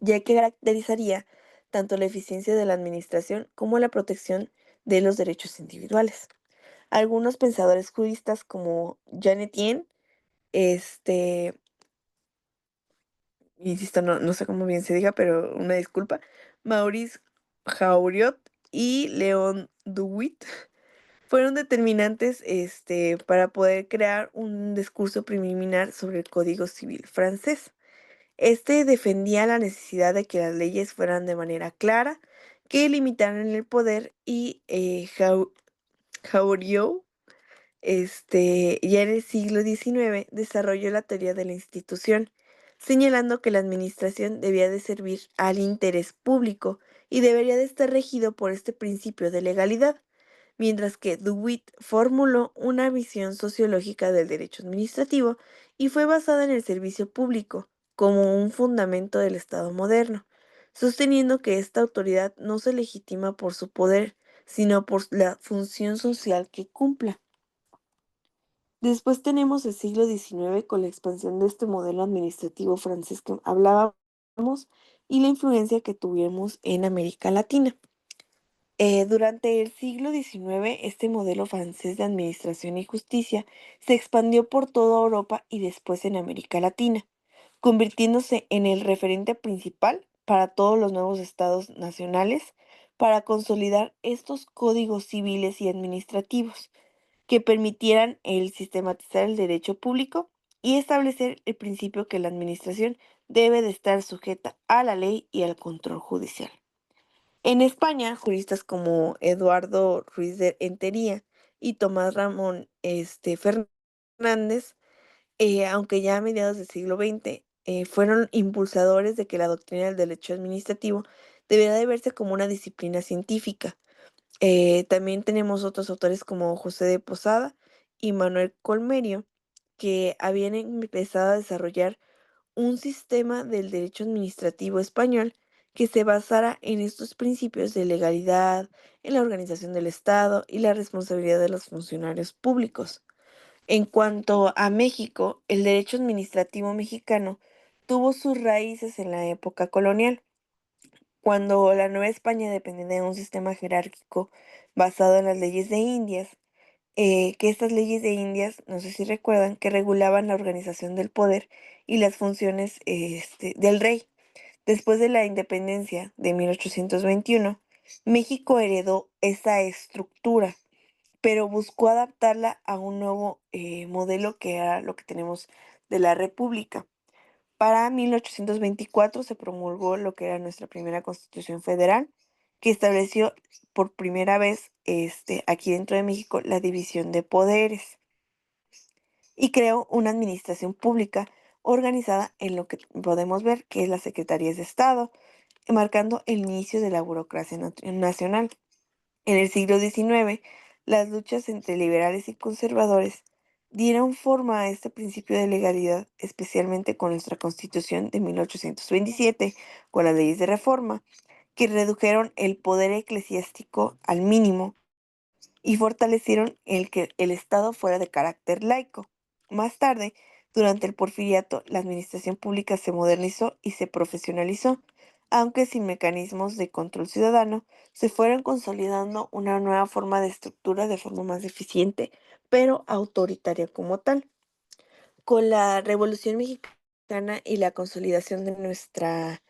ya que caracterizaría tanto la eficiencia de la administración como la protección de los derechos individuales. Algunos pensadores juristas como Jean Etienne, este, insisto, no sé cómo bien se diga, pero una disculpa, Maurice Jauriot y Leon Duwit fueron determinantes para poder crear un discurso preliminar sobre el Código Civil francés. Este defendía la necesidad de que las leyes fueran de manera clara, que limitaran el poder y Jauregui, ya en el siglo XIX desarrolló la teoría de la institución, señalando que la administración debía de servir al interés público y debería de estar regido por este principio de legalidad, mientras que DeWitt formuló una visión sociológica del derecho administrativo y fue basada en el servicio público como un fundamento del Estado moderno, sosteniendo que esta autoridad no se legitima por su poder, sino por la función social que cumpla. Después tenemos el siglo XIX con la expansión de este modelo administrativo francés que hablábamos y la influencia que tuvimos en América Latina. Durante el siglo XIX, este modelo francés de administración y justicia se expandió por toda Europa y después en América Latina, convirtiéndose en el referente principal para todos los nuevos estados nacionales para consolidar estos códigos civiles y administrativos que permitieran el sistematizar el derecho público y establecer el principio que la administración debe de estar sujeta a la ley y al control judicial. En España, juristas como Eduardo Ruiz de Entería y Tomás Ramón Fernández, aunque ya a mediados del siglo XX, fueron impulsadores de que la doctrina del derecho administrativo debería de verse como una disciplina científica. También tenemos otros autores como José de Posada y Manuel Colmerio, que habían empezado a desarrollar un sistema del derecho administrativo español que se basara en estos principios de legalidad, en la organización del Estado y la responsabilidad de los funcionarios públicos. En cuanto a México, el derecho administrativo mexicano tuvo sus raíces en la época colonial, cuando la Nueva España dependía de un sistema jerárquico basado en las leyes de Indias, que estas leyes de Indias, no sé si recuerdan, que regulaban la organización del poder y las funciones del rey. Después de la independencia de 1821, México heredó esa estructura, pero buscó adaptarla a un nuevo modelo que era lo que tenemos de la República. Para 1824 se promulgó lo que era nuestra primera Constitución Federal, que estableció por primera vez aquí dentro de México la división de poderes y creó una administración pública organizada en lo que podemos ver que es las Secretarías de Estado, marcando el inicio de la burocracia nacional. En el siglo XIX, las luchas entre liberales y conservadores dieron forma a este principio de legalidad, especialmente con nuestra Constitución de 1827, con las leyes de reforma, que redujeron el poder eclesiástico al mínimo y fortalecieron el que el Estado fuera de carácter laico. Más tarde, durante el Porfiriato, la administración pública se modernizó y se profesionalizó, aunque sin mecanismos de control ciudadano, se fueron consolidando una nueva forma de estructura de forma más eficiente, pero autoritaria como tal. Con la Revolución Mexicana y la consolidación de nuestra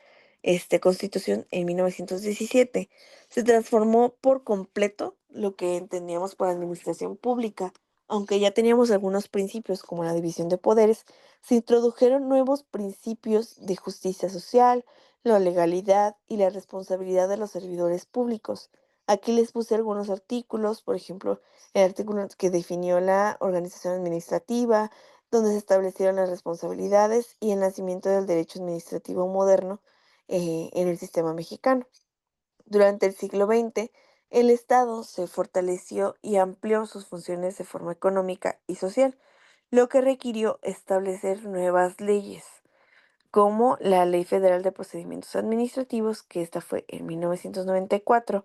Constitución en 1917, se transformó por completo lo que entendíamos por administración pública. Aunque ya teníamos algunos principios como la división de poderes, se introdujeron nuevos principios de justicia social, la legalidad y la responsabilidad de los servidores públicos. Aquí les puse algunos artículos, por ejemplo, el artículo que definió la organización administrativa, donde se establecieron las responsabilidades y el nacimiento del derecho administrativo moderno en el sistema mexicano. Durante el siglo XX, el Estado se fortaleció y amplió sus funciones de forma económica y social, lo que requirió establecer nuevas leyes como la Ley Federal de Procedimientos Administrativos, que esta fue en 1994,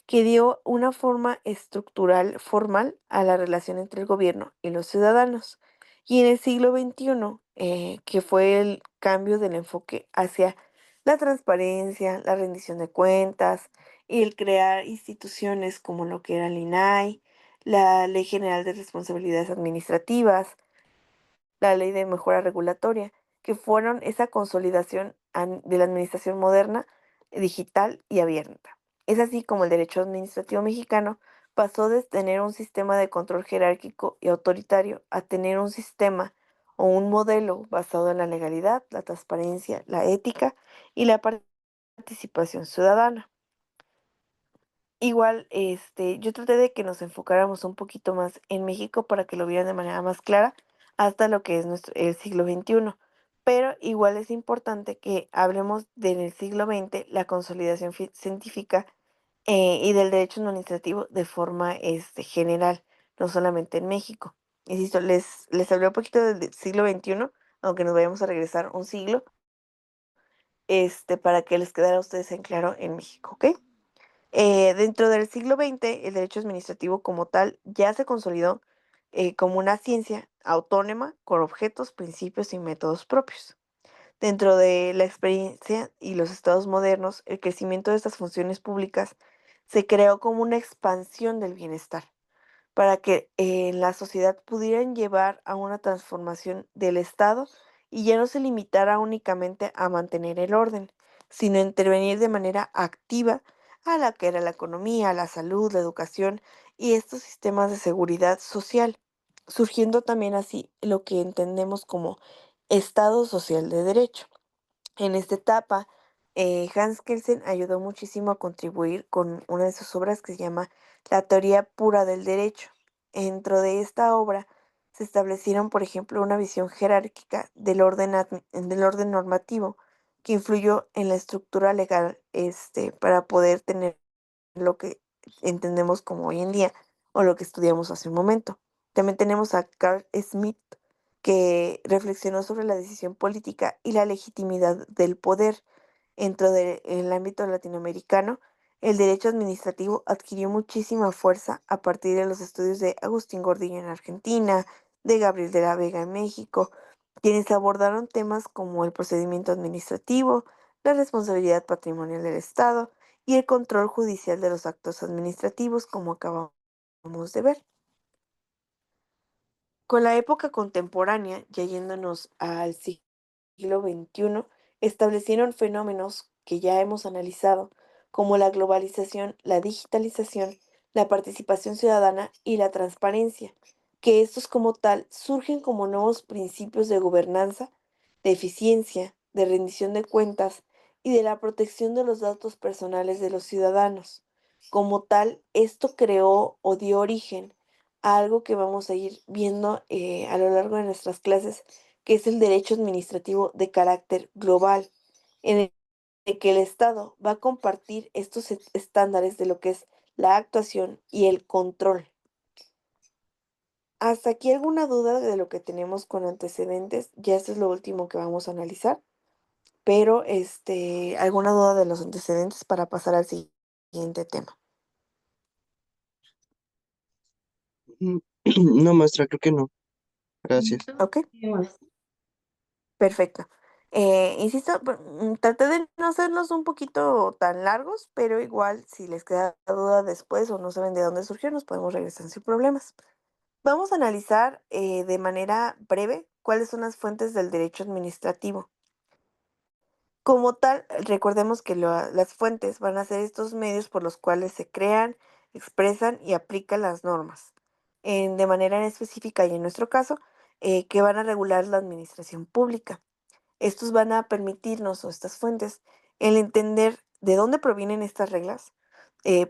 que dio una forma estructural formal a la relación entre el gobierno y los ciudadanos. Y en el siglo XXI, que fue el cambio del enfoque hacia la transparencia, la rendición de cuentas y el crear instituciones como lo que era el INAI, la Ley General de Responsabilidades Administrativas, la ley de mejora regulatoria, que fueron esa consolidación de la administración moderna, digital y abierta. Es así como el derecho administrativo mexicano pasó de tener un sistema de control jerárquico y autoritario a tener un sistema o un modelo basado en la legalidad, la transparencia, la ética y la participación ciudadana. Igual, yo traté de que nos enfocáramos un poquito más en México para que lo vieran de manera más clara hasta lo que es el siglo XXI. Pero igual es importante que hablemos del siglo XX, la consolidación científica y del derecho administrativo de forma general, no solamente en México. Insisto, les hablé un poquito del siglo XXI, aunque nos vayamos a regresar un siglo, para que les quedara a ustedes en claro en México, ¿ok? Dentro del siglo XX, el derecho administrativo como tal ya se consolidó como una ciencia autónoma con objetos, principios y métodos propios. Dentro de la experiencia y los estados modernos, el crecimiento de estas funciones públicas se creó como una expansión del bienestar para que la sociedad pudieran llevar a una transformación del Estado y ya no se limitara únicamente a mantener el orden, sino a intervenir de manera activa a la que era la economía, la salud, la educación y estos sistemas de seguridad social, surgiendo también así lo que entendemos como Estado social de derecho. En esta etapa, Hans Kelsen ayudó muchísimo a contribuir con una de sus obras que se llama La teoría pura del derecho. Dentro de esta obra se establecieron, por ejemplo, una visión jerárquica del orden normativo que influyó en la estructura legal para poder tener lo que entendemos como hoy en día o lo que estudiamos hace un momento. También tenemos a Carl Smith, que reflexionó sobre la decisión política y la legitimidad del poder. Dentro del ámbito latinoamericano, el derecho administrativo adquirió muchísima fuerza a partir de los estudios de Agustín Gordillo en Argentina, de Gabriel de la Vega en México, quienes abordaron temas como el procedimiento administrativo, la responsabilidad patrimonial del Estado y el control judicial de los actos administrativos, como acabamos de ver. Con la época contemporánea, ya yéndonos al siglo XXI, establecieron fenómenos que ya hemos analizado, como la globalización, la digitalización, la participación ciudadana y la transparencia, que estos como tal surgen como nuevos principios de gobernanza, de eficiencia, de rendición de cuentas y de la protección de los datos personales de los ciudadanos. Como tal, esto creó o dio origen a algo que vamos a ir viendo a lo largo de nuestras clases, que es el derecho administrativo de carácter global, en el que el Estado va a compartir estos estándares de lo que es la actuación y el control. ¿Hasta aquí alguna duda de lo que tenemos con antecedentes? Ya esto es lo último que vamos a analizar, pero ¿alguna duda de los antecedentes para pasar al siguiente tema? Mm, No, maestra, creo que no. Gracias. No, ¿Ok? tenemos. Perfecto. Insisto, traté de no hacerlos un poquito tan largos, pero igual si les queda duda después o no saben de dónde surgió, nos podemos regresar sin problemas. Vamos a analizar de manera breve cuáles son las fuentes del derecho administrativo. Como tal, recordemos que las fuentes van a ser estos medios por los cuales se crean, expresan y aplican las normas, de manera específica y en nuestro caso, que van a regular la administración pública. Estos van a permitirnos, o estas fuentes, el entender de dónde provienen estas reglas,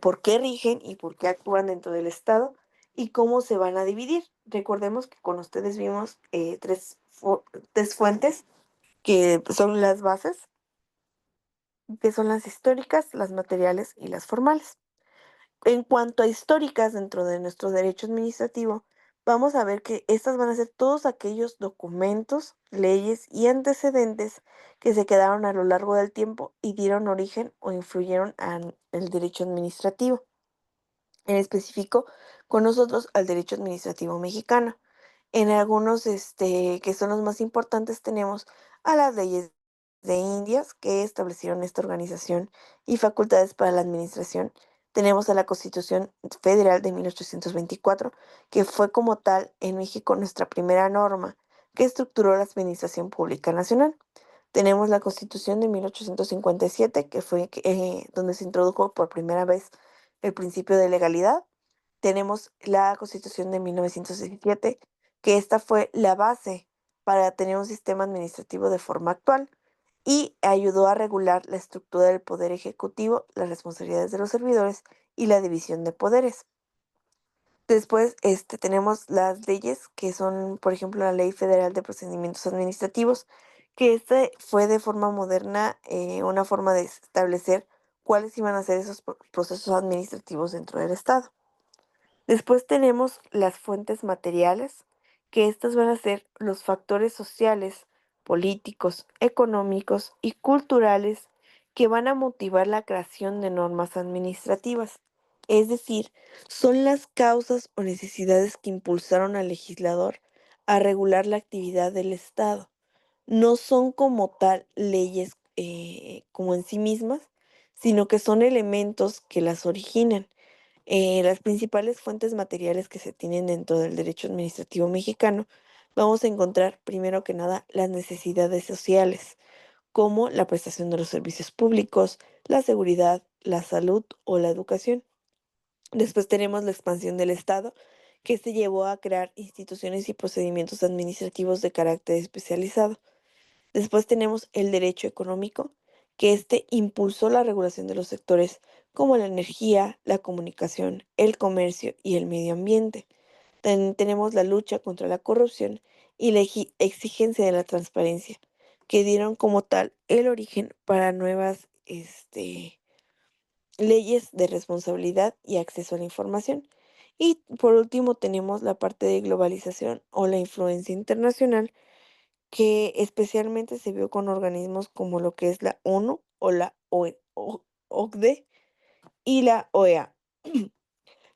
por qué rigen y por qué actúan dentro del Estado y cómo se van a dividir. Recordemos que con ustedes vimos tres fuentes que son las bases, que son las históricas, las materiales y las formales. En cuanto a históricas dentro de nuestro derecho administrativo, vamos a ver que estas van a ser todos aquellos documentos, leyes y antecedentes que se quedaron a lo largo del tiempo y dieron origen o influyeron en el derecho administrativo, en específico con nosotros al derecho administrativo mexicano. En algunos, que son los más importantes, tenemos a las leyes de Indias, que establecieron esta organización y facultades para la administración. Tenemos a la Constitución Federal de 1824, que fue como tal en México nuestra primera norma que estructuró la administración pública nacional. Tenemos la Constitución de 1857, que fue donde se introdujo por primera vez el principio de legalidad. Tenemos la Constitución de 1917, que esta fue la base para tener un sistema administrativo de forma actual y ayudó a regular la estructura del poder ejecutivo, las responsabilidades de los servidores y la división de poderes. Después, tenemos las leyes que son, por ejemplo, la Ley Federal de Procedimientos Administrativos, que fue de forma moderna una forma de establecer cuáles iban a ser esos procesos administrativos dentro del Estado. Después tenemos las fuentes materiales, que estas van a ser los factores sociales, políticos, económicos y culturales que van a motivar la creación de normas administrativas. Es decir, son las causas o necesidades que impulsaron al legislador a regular la actividad del Estado. No son como tal leyes como en sí mismas, sino que son elementos que las originan. Las principales fuentes materiales que se tienen dentro del derecho administrativo mexicano, vamos a encontrar primero que nada las necesidades sociales, como la prestación de los servicios públicos, la seguridad, la salud o la educación. Después tenemos la expansión del Estado, que se llevó a crear instituciones y procedimientos administrativos de carácter especializado. Después tenemos el derecho económico, que impulsó la regulación de los sectores como la energía, la comunicación, el comercio y el medio ambiente. También tenemos la lucha contra la corrupción y la exigencia de la transparencia, que dieron como tal el origen para nuevas leyes de responsabilidad y acceso a la información. Y por último tenemos la parte de globalización o la influencia internacional, que especialmente se vio con organismos como lo que es la ONU o la OCDE y la OEA,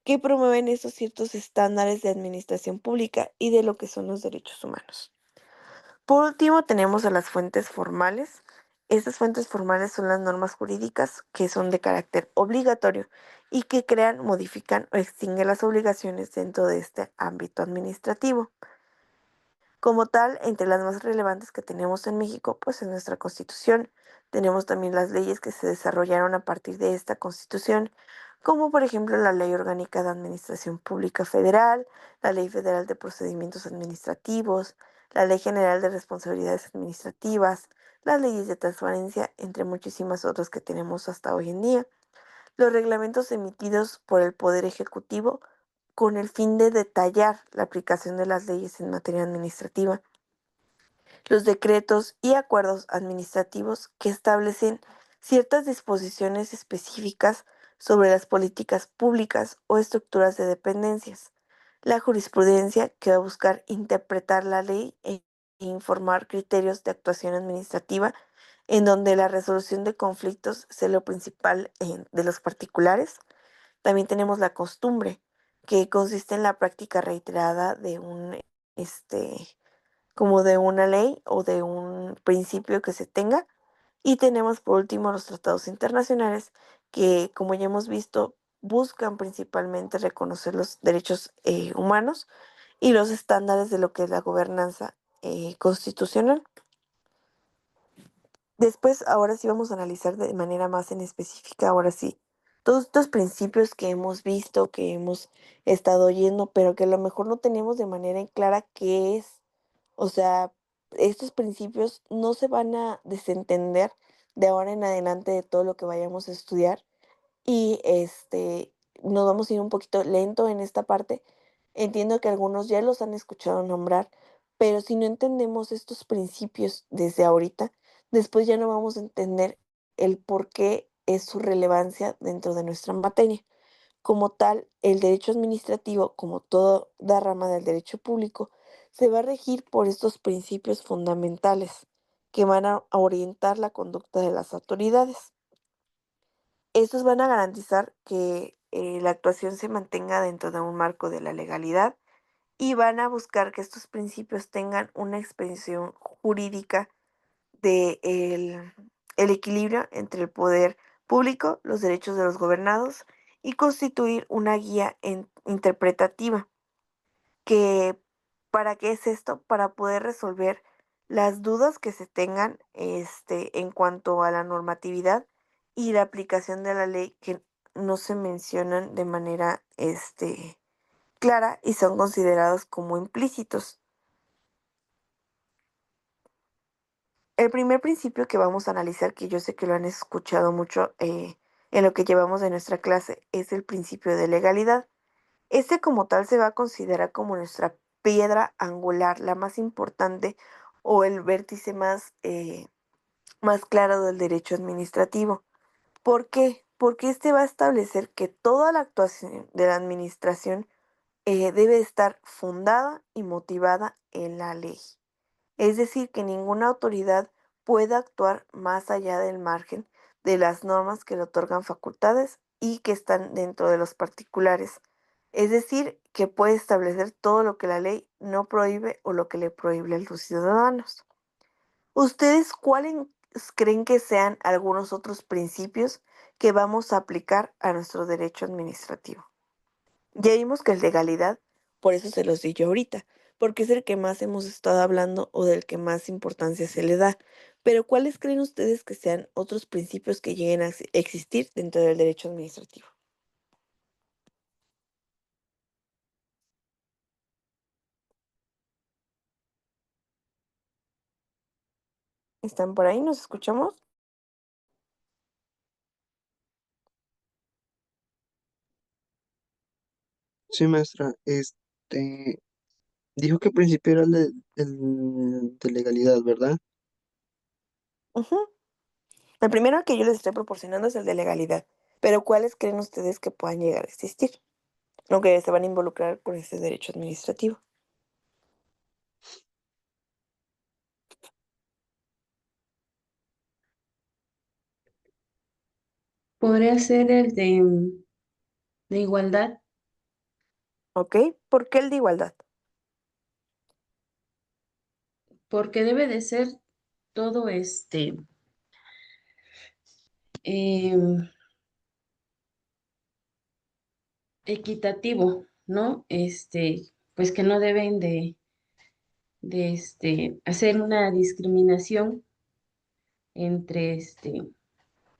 que promueven esos ciertos estándares de administración pública y de lo que son los derechos humanos. Por último, tenemos a las fuentes formales. Estas fuentes formales son las normas jurídicas que son de carácter obligatorio y que crean, modifican o extinguen las obligaciones dentro de este ámbito administrativo. Como tal, entre las más relevantes que tenemos en México, pues es nuestra Constitución. Tenemos también las leyes que se desarrollaron a partir de esta Constitución, como por ejemplo la Ley Orgánica de Administración Pública Federal, la Ley Federal de Procedimientos Administrativos, la Ley General de Responsabilidades Administrativas, las leyes de transparencia, entre muchísimas otras que tenemos hasta hoy en día, los reglamentos emitidos por el Poder Ejecutivo con el fin de detallar la aplicación de las leyes en materia administrativa, los decretos y acuerdos administrativos que establecen ciertas disposiciones específicas sobre las políticas públicas o estructuras de dependencias, la jurisprudencia que va a buscar interpretar la ley e informar criterios de actuación administrativa en donde la resolución de conflictos sea lo principal de los particulares. También tenemos la costumbre, que consiste en la práctica reiterada de este, como de una ley o de un principio que se tenga. Y tenemos por último los tratados internacionales, que como ya hemos visto, buscan principalmente reconocer los derechos humanos y los estándares de lo que es la gobernanza constitucional. Después, ahora sí vamos a analizar de manera más en específica, ahora sí, todos estos principios que hemos visto, que hemos estado oyendo, pero que a lo mejor no tenemos de manera en clara qué es. O sea, estos principios no se van a desentender de ahora en adelante de todo lo que vayamos a estudiar y nos vamos a ir un poquito lento en esta parte. Entiendo que algunos ya los han escuchado nombrar, pero si no entendemos estos principios desde ahorita, después ya no vamos a entender el por qué es su relevancia dentro de nuestra materia. Como tal, el derecho administrativo, como toda rama del derecho público, se va a regir por estos principios fundamentales que van a orientar la conducta de las autoridades. Estos van a garantizar que la actuación se mantenga dentro de un marco de la legalidad y van a buscar que estos principios tengan una expresión jurídica de el equilibrio entre el poder público, los derechos de los gobernados y constituir una guía interpretativa. Que, ¿Para qué es esto? Para poder resolver las dudas que se tengan en cuanto a la normatividad y la aplicación de la ley que no se mencionan de manera clara y son considerados como implícitos. El primer principio que vamos a analizar, que yo sé que lo han escuchado mucho en lo que llevamos de nuestra clase, es el principio de legalidad. Este como tal se va a considerar como nuestra piedra angular, la más importante o el vértice más claro del derecho administrativo. ¿Por qué? Porque este va a establecer que toda la actuación de la administración debe estar fundada y motivada en la ley. Es decir, que ninguna autoridad pueda actuar más allá del margen de las normas que le otorgan facultades y que están dentro de los particulares. Es decir, que puede establecer todo lo que la ley no prohíbe o lo que le prohíbe a los ciudadanos. ¿Ustedes cuáles creen que sean algunos otros principios que vamos a aplicar a nuestro derecho administrativo? Ya vimos que es legalidad, por eso se los di yo ahorita, porque es el que más hemos estado hablando o del que más importancia se le da. Pero ¿cuáles creen ustedes que sean otros principios que lleguen a existir dentro del derecho administrativo? ¿Están por ahí? ¿Nos escuchamos? Sí, maestra, dijo que al principio era el de legalidad, ¿verdad? Ujú. El primero que yo les estoy proporcionando es el de legalidad, pero ¿cuáles creen ustedes que puedan llegar a existir? O que se van a involucrar con ese derecho administrativo. Podría ser el de igualdad, ¿Ok? ¿Por qué el de igualdad? porque debe de ser todo em, equitativo, ¿no? Pues que no deben de hacer una discriminación entre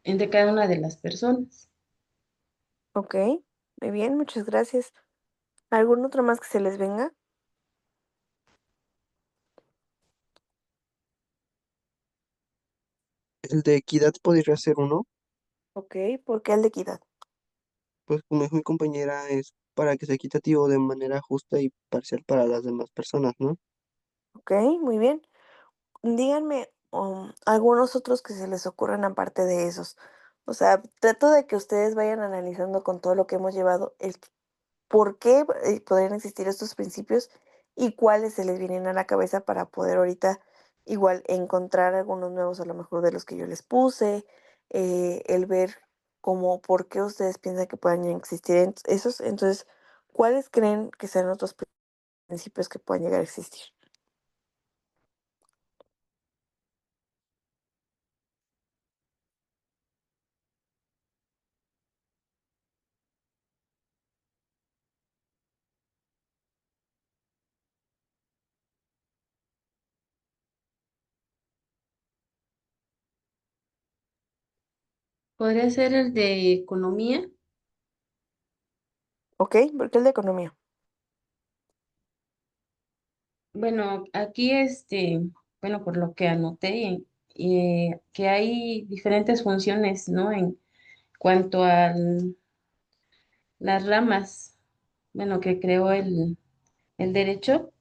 entre cada una de las personas. ¿Ok? Muy bien, muchas gracias. ¿Algún otro más que se les venga? El de equidad podría ser uno, ¿Ok? ¿Por qué el de equidad? pues como dijo mi compañera, es para que sea equitativo de manera justa y parcial para las demás personas, ¿no? ¿Ok? Muy bien. Díganme algunos otros que se les ocurran aparte de esos. O sea, trato de que ustedes vayan analizando con todo lo que hemos llevado el por qué podrían existir estos principios y cuáles se les vienen a la cabeza para poder ahorita igual encontrar algunos nuevos a lo mejor de los que yo les puse, el ver cómo, por qué ustedes piensan que puedan existir esos. Entonces, ¿cuáles creen que sean otros principios que puedan llegar a existir? Podría ser el de economía. ¿Ok? ¿Por qué el de economía? Bueno, aquí bueno, por lo que anoté, que hay diferentes funciones, ¿no? En cuanto a las ramas, bueno, que creó el derecho,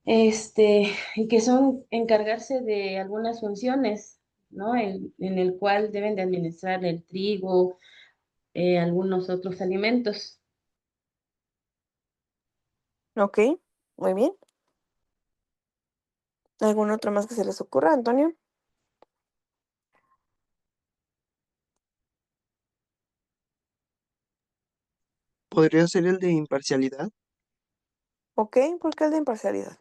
y que son encargarse de algunas funciones, ¿no? En el cual deben de administrar el trigo, algunos otros alimentos. ¿Ok? Muy bien. ¿Algún otro más que se les ocurra, Antonio? Podría ser el de imparcialidad, ¿Ok? ¿Por qué el de imparcialidad?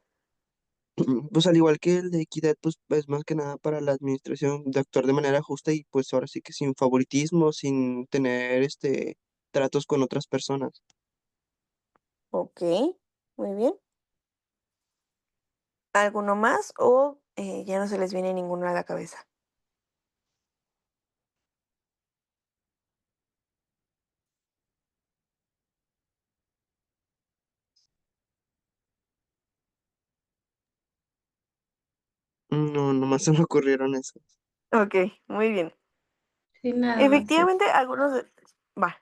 pues al igual que el de equidad, pues es más que nada para la administración de actuar de manera justa y pues ahora sí que sin favoritismo, sin tener tratos con otras personas. ¿Ok? Muy bien. ¿Alguno más o ya no se les viene ninguno a la cabeza? No, nomás se me ocurrieron esos. Ok, muy bien. Sí, nada más Efectivamente, eso. va.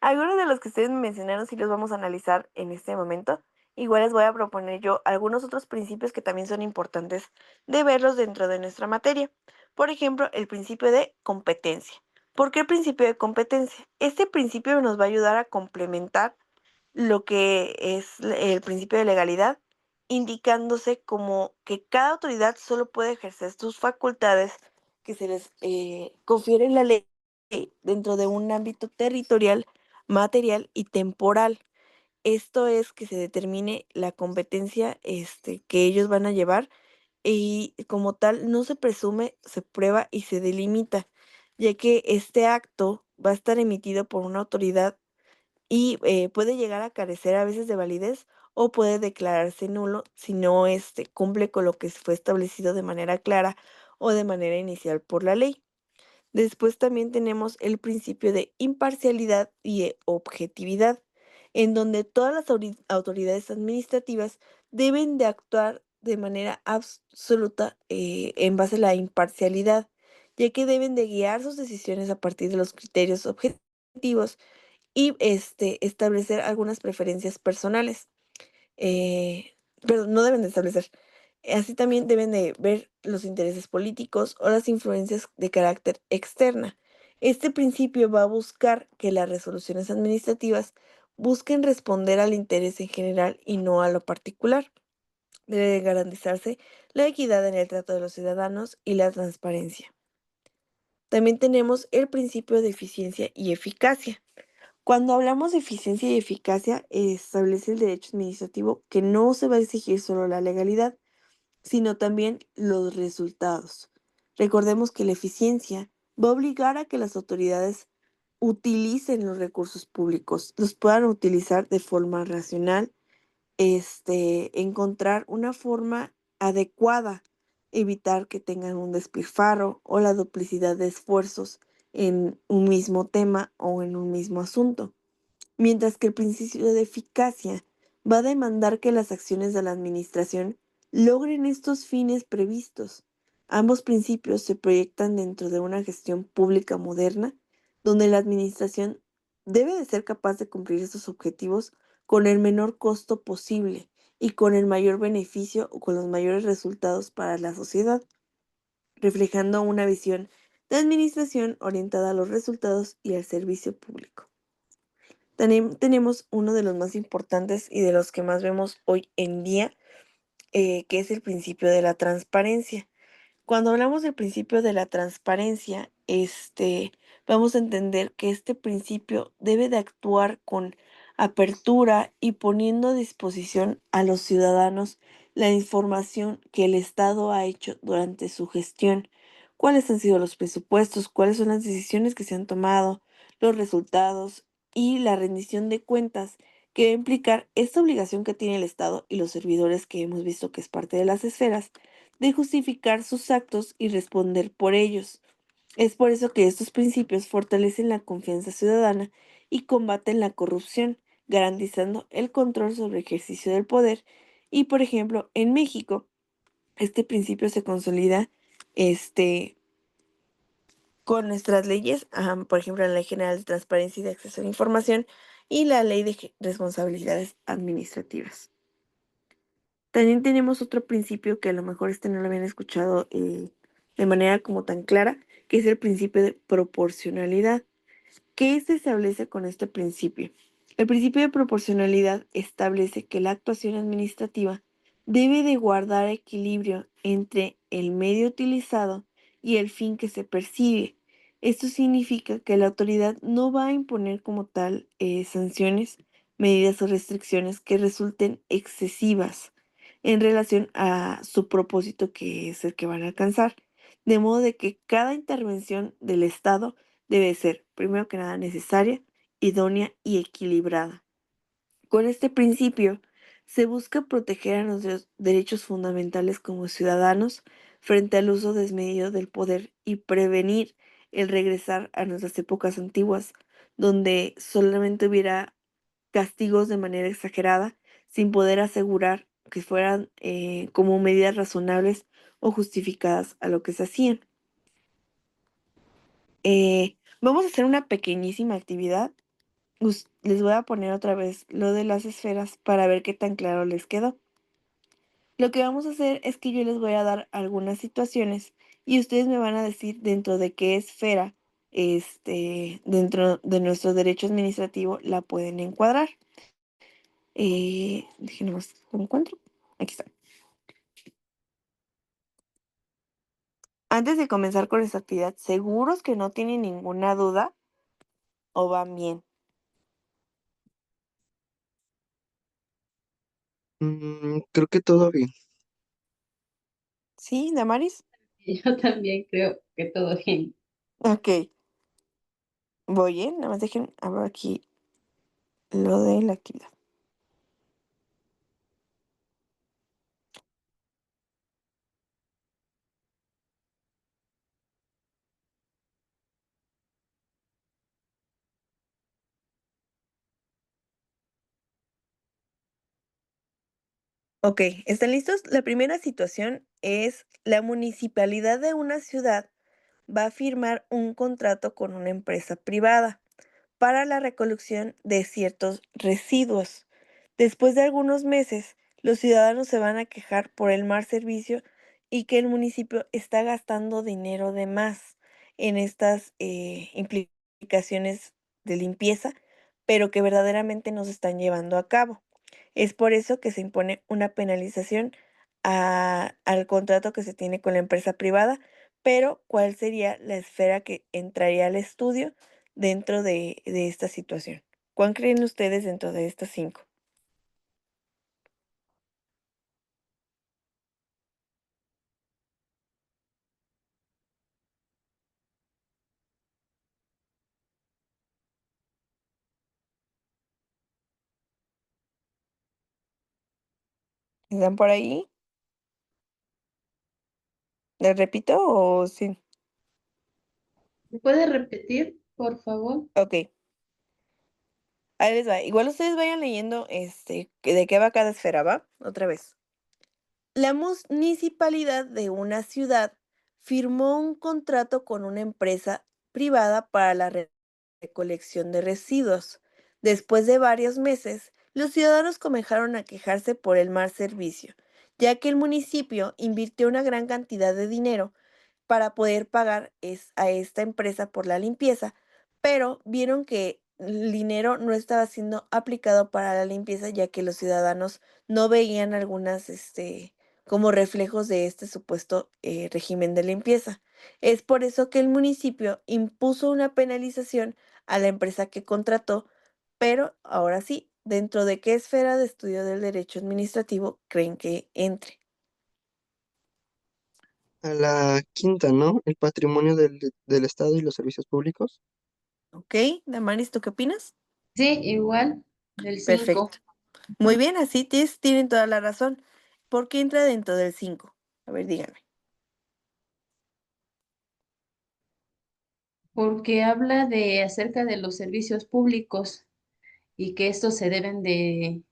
Algunos de los que ustedes me mencionaron sí los vamos a analizar en este momento. Igual les voy a proponer yo algunos otros principios que también son importantes de verlos dentro de nuestra materia. Por ejemplo, el principio de competencia. ¿Por qué el principio de competencia? Este principio nos va a ayudar a complementar lo que es el principio de legalidad, indicándose como que cada autoridad solo puede ejercer sus facultades que se les confiere en la ley dentro de un ámbito territorial, material y temporal. Esto es que se determine la competencia, que ellos van a llevar y como tal no se presume, se prueba y se delimita, ya que este acto va a estar emitido por una autoridad y puede llegar a carecer a veces de validez o puede declararse nulo si no cumple con lo que fue establecido de manera clara o de manera inicial por la ley. Después también tenemos el principio de imparcialidad y de objetividad, en donde todas las autoridades administrativas deben de actuar de manera absoluta en base a la imparcialidad, ya que deben de guiar sus decisiones a partir de los criterios objetivos y establecer algunas preferencias personales. Pero no deben de establecer. Así también deben de ver los intereses políticos o las influencias de carácter externa. Este principio va a buscar que las resoluciones administrativas busquen responder al interés en general y no a lo particular. Debe de garantizarse la equidad en el trato de los ciudadanos y la transparencia. También tenemos el principio de eficiencia y eficacia. Cuando hablamos de eficiencia y eficacia, establece el derecho administrativo que no se va a exigir solo la legalidad, sino también los resultados. Recordemos que la eficiencia va a obligar a que las autoridades utilicen los recursos públicos, los puedan utilizar de forma racional, encontrar una forma adecuada, evitar que tengan un despilfarro o la duplicidad de esfuerzos en un mismo tema o en un mismo asunto, mientras que el principio de eficacia va a demandar que las acciones de la administración logren estos fines previstos. Ambos principios se proyectan dentro de una gestión pública moderna, donde la administración debe de ser capaz de cumplir estos objetivos con el menor costo posible y con el mayor beneficio o con los mayores resultados para la sociedad, reflejando una visión de administración orientada a los resultados y al servicio público. También tenemos uno de los más importantes y de los que más vemos hoy en día, que es el principio de la transparencia. Cuando hablamos del principio de la transparencia, vamos a entender que este principio debe de actuar con apertura y poniendo a disposición a los ciudadanos la información que el Estado ha hecho durante su gestión, cuáles han sido los presupuestos, cuáles son las decisiones que se han tomado, los resultados y la rendición de cuentas que va a implicar esta obligación que tiene el Estado y los servidores que hemos visto que es parte de las esferas de justificar sus actos y responder por ellos. Es por eso que estos principios fortalecen la confianza ciudadana y combaten la corrupción, garantizando el control sobre el ejercicio del poder. Y, por ejemplo, en México, este principio se consolida este, con nuestras leyes, por ejemplo, la Ley General de Transparencia y de Acceso a la Información y la Ley de Responsabilidades Administrativas. También tenemos otro principio que a lo mejor no lo habían escuchado de manera como tan clara, que es el principio de proporcionalidad. ¿Qué se establece con este principio? El principio de proporcionalidad establece que la actuación administrativa debe de guardar equilibrio entre el medio utilizado y el fin que se persigue. Esto significa que la autoridad no va a imponer como tal sanciones, medidas o restricciones que resulten excesivas en relación a su propósito, que es el que van a alcanzar. De modo de que cada intervención del Estado debe ser, primero que nada, necesaria, idónea y equilibrada. Con este principio, se busca proteger a nuestros derechos fundamentales como ciudadanos frente al uso desmedido del poder y prevenir el regresar a nuestras épocas antiguas, donde solamente hubiera castigos de manera exagerada, sin poder asegurar que fueran como medidas razonables o justificadas a lo que se hacían. Vamos a hacer una pequeñísima actividad. Les voy a poner otra vez lo de las esferas para ver qué tan claro les quedó. Lo que vamos a hacer es que yo les voy a dar algunas situaciones y ustedes me van a decir dentro de qué esfera, dentro de nuestro derecho administrativo la pueden encuadrar. Déjenme ver, ¿lo encuentro? Aquí está. Antes de comenzar con esta actividad, ¿seguros que no tienen ninguna duda o van bien? Creo que todo bien. ¿Sí, Damaris? Yo también creo que todo bien. Ok, voy bien. Nada más dejen, abro aquí lo de la actividad. Ok, ¿están listos? La primera situación es la municipalidad de una ciudad va a firmar un contrato con una empresa privada para la recolección de ciertos residuos. Después de algunos meses, los ciudadanos se van a quejar por el mal servicio y que el municipio está gastando dinero de más en estas implicaciones de limpieza, pero que verdaderamente no se están llevando a cabo. Es por eso que se impone una penalización al contrato que se tiene con la empresa privada, pero ¿cuál sería la esfera que entraría al estudio dentro de esta situación? ¿Cuál creen ustedes dentro de estas 5? ¿Están por ahí? ¿Les repito o sí? ¿Me puede repetir, por favor? Ok, ahí les va. Igual ustedes vayan leyendo de qué va cada esfera, ¿va? Otra vez. La municipalidad de una ciudad firmó un contrato con una empresa privada para la recolección de residuos. Después de varios meses, los ciudadanos comenzaron a quejarse por el mal servicio, ya que el municipio invirtió una gran cantidad de dinero para poder pagar a esta empresa por la limpieza, pero vieron que el dinero no estaba siendo aplicado para la limpieza, ya que los ciudadanos no veían algunas, como reflejos de este supuesto régimen de limpieza. Es por eso que el municipio impuso una penalización a la empresa que contrató, pero ahora sí, ¿dentro de qué esfera de estudio del derecho administrativo creen que entre? A la quinta, ¿no? El patrimonio del Estado y los servicios públicos. ¿Ok? Damaris, ¿tú qué opinas? Sí, igual, del 5. Perfecto. Muy bien, así tienen toda la razón. ¿Por qué entra dentro del 5? A ver, díganme. Porque habla de acerca de los servicios públicos y que estos se deben de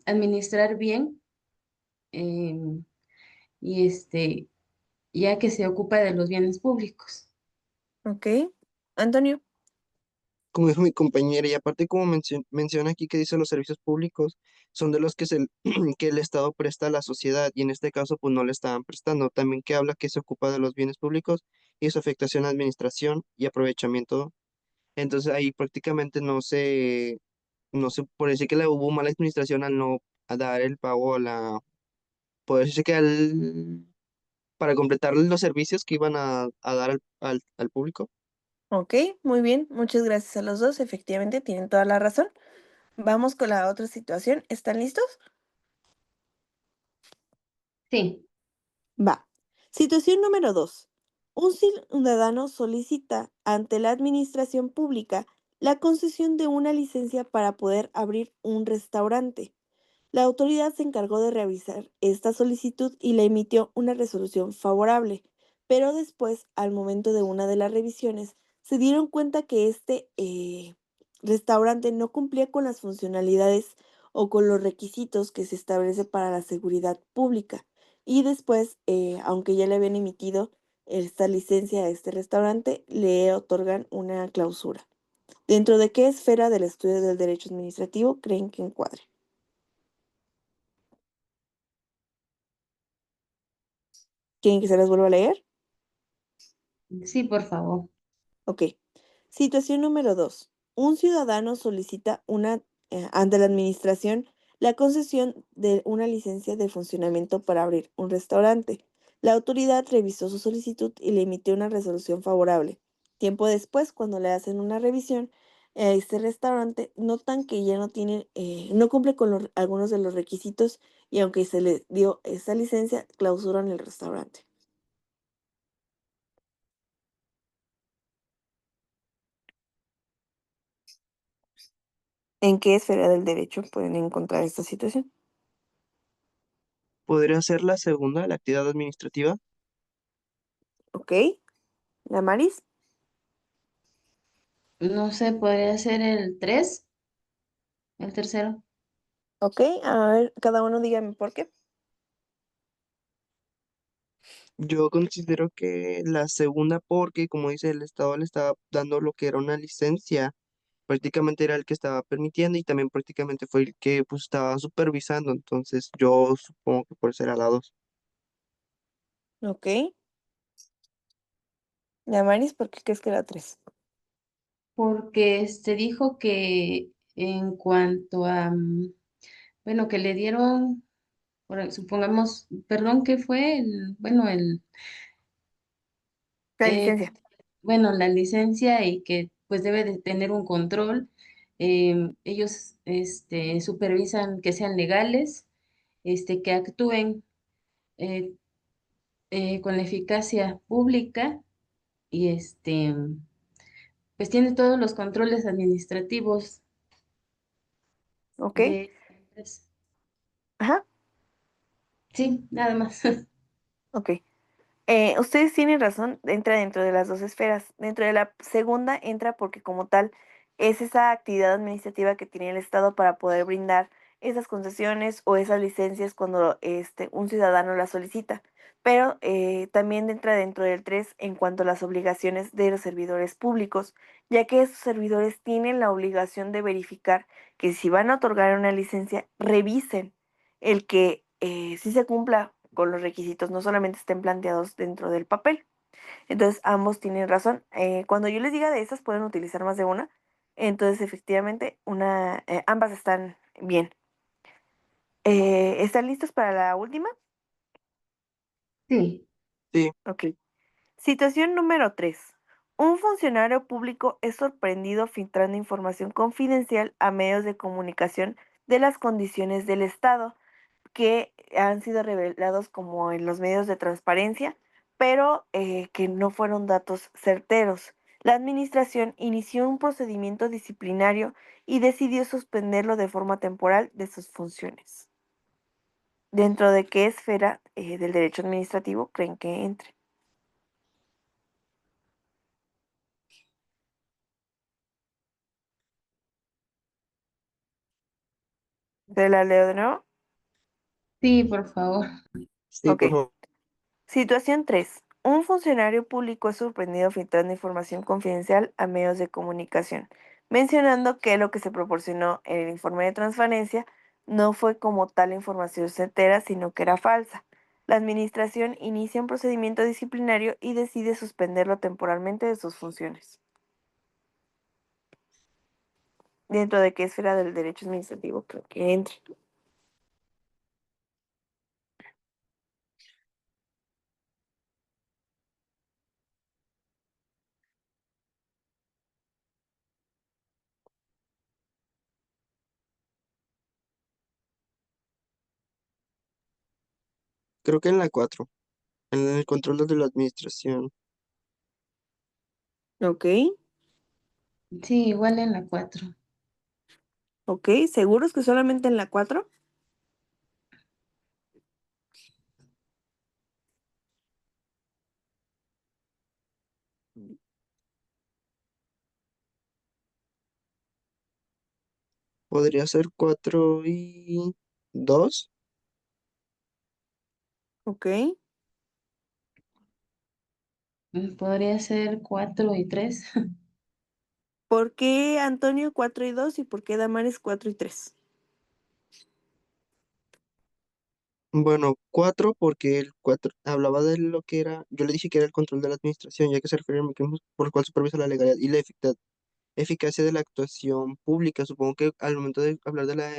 administrar bien, em, y ya que se ocupa de los bienes públicos. ¿Ok? Antonio. Como dijo mi compañera, y aparte como menciona aquí que dice los servicios públicos, son de los que, que el Estado presta a la sociedad, y en este caso pues no le estaban prestando. También que habla que se ocupa de los bienes públicos y su afectación a administración y aprovechamiento. Entonces ahí prácticamente no se puede decir que le hubo mala administración al no a dar el pago a la, puede decirse que para completar los servicios que iban a dar al público. Ok, muy bien. Muchas gracias a los dos. Efectivamente, tienen toda la razón. Vamos con la otra situación. ¿Están listos? Sí, Va. Situación número 2. Un ciudadano solicita ante la administración pública la concesión de una licencia para poder abrir un restaurante. La autoridad se encargó de revisar esta solicitud y le emitió una resolución favorable, pero después, al momento de una de las revisiones, se dieron cuenta que este restaurante no cumplía con las funcionalidades o con los requisitos que se establece para la seguridad pública. Y después, aunque ya le habían emitido esta licencia a este restaurante, le otorgan una clausura. ¿Dentro de qué esfera del estudio del derecho administrativo creen que encuadre? ¿Quieren que se las vuelva a leer? sí, por favor. Ok. Situación número 2. Un ciudadano solicita ante la administración la concesión de una licencia de funcionamiento para abrir un restaurante. La autoridad revisó su solicitud y le emitió una resolución favorable. Tiempo después, cuando le hacen una revisión a este restaurante, notan que ya no tiene, no cumple con algunos de los requisitos y aunque se le dio esta licencia, clausuran el restaurante. ¿En qué esfera del derecho pueden encontrar esta situación? ¿Podría ser la segunda, la actividad administrativa? ¿Ok? ¿La Maris? No sé, podría ser el 3, el tercero. ¿Ok? A ver, cada uno dígame por qué. Yo considero que la segunda porque, como dice, el Estado le estaba dando lo que era una licencia, prácticamente era el que estaba permitiendo y también prácticamente fue el que pues estaba supervisando, entonces yo supongo que por ser a la dos. ¿Ok? ¿La Maris? ¿Por qué crees que la tres? Porque dijo que en cuanto a, bueno, que le dieron, supongamos, perdón, ¿qué fue? Bueno, La licencia. bueno, la licencia y que pues debe de tener un control. Ellos supervisan que sean legales, que actúen eh, con la eficacia pública y pues tiene todos los controles administrativos ¿Ok? de la empresa. Ajá. Sí, nada más. Ok. Ustedes tienen razón, entra dentro de las dos esferas. Dentro de la segunda entra porque como tal es esa actividad administrativa que tiene el Estado para poder brindar esas concesiones o esas licencias cuando un ciudadano las solicita. Pero también entra dentro del 3 en cuanto a las obligaciones de los servidores públicos, ya que esos servidores tienen la obligación de verificar que si van a otorgar una licencia, revisen el que sí se cumpla con los requisitos, no solamente estén planteados dentro del papel. Entonces, ambos tienen razón. Cuando yo les diga de esas, pueden utilizar más de una. Entonces, efectivamente, ambas están bien. ¿Están listos para la última? Sí, Sí, Ok. Situación número 3. Un funcionario público es sorprendido filtrando información confidencial a medios de comunicación de las condiciones del Estado que han sido revelados como en los medios de transparencia, pero que no fueron datos certeros. La administración inició un procedimiento disciplinario y decidió suspenderlo de forma temporal de sus funciones. ¿Dentro de qué esfera del derecho administrativo creen que entre? ¿Se la leo de nuevo? sí, por favor. sí, Ok. por favor. Situación 3. Un funcionario público es sorprendido filtrando información confidencial a medios de comunicación, mencionando que lo que se proporcionó en el informe de transparencia no fue como tal información certera, sino que era falsa. La administración inicia un procedimiento disciplinario y decide suspenderlo temporalmente de sus funciones. ¿Dentro de qué esfera del derecho administrativo creo que entre? Creo que en la 4, en el control de la administración. Ok, Sí, igual en la 4. ok. ¿Seguros que solamente en la 4? Podría ser 4 y 2. Ok. Podría ser 4 y 3. ¿Por qué Antonio 4 y 2 y por qué Damares 4 y 3? Bueno, 4 porque el 4 hablaba de lo que era, yo le dije que era el control de la administración, ya que se refiere al mecanismo por el cual supervisa la legalidad y la eficacia de la actuación pública. Supongo que al momento de hablar de la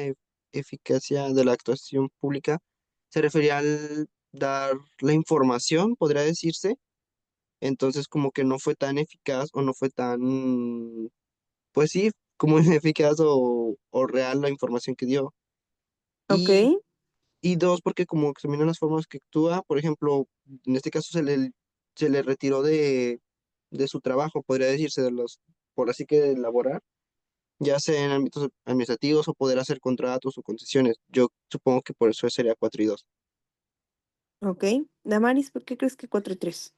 eficacia de la actuación pública, se refería al dar la información, podría decirse. Entonces como que no fue tan eficaz o no fue tan, pues sí, como eficaz o real la información que dio. Ok, Y, y dos, porque como examinan las formas que actúa, por ejemplo, en este caso se le retiró de su trabajo, podría decirse, por así que laborar, ya sea en ámbitos administrativos o poder hacer contratos o concesiones. Yo supongo que por eso sería 4 y 2. ok. Damaris, ¿por qué crees que 4 y 3?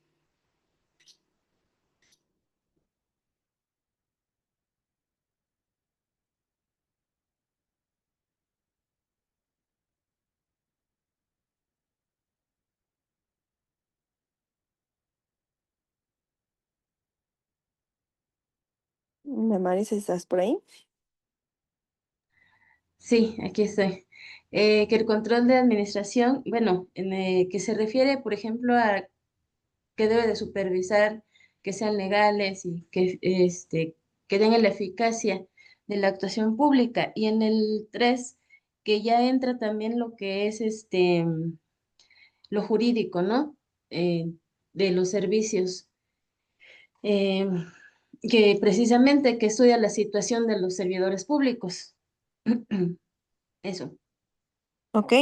Damaris, ¿estás por ahí? Sí, aquí estoy. Que el control de administración, bueno, que se refiere, por ejemplo, a que debe de supervisar que sean legales y que tengan la eficacia de la actuación pública. Y en el 3 que ya entra también lo que es lo jurídico, ¿no? Eh, de los servicios, eh, que precisamente que estudia la situación de los servidores públicos. Eso. Ok.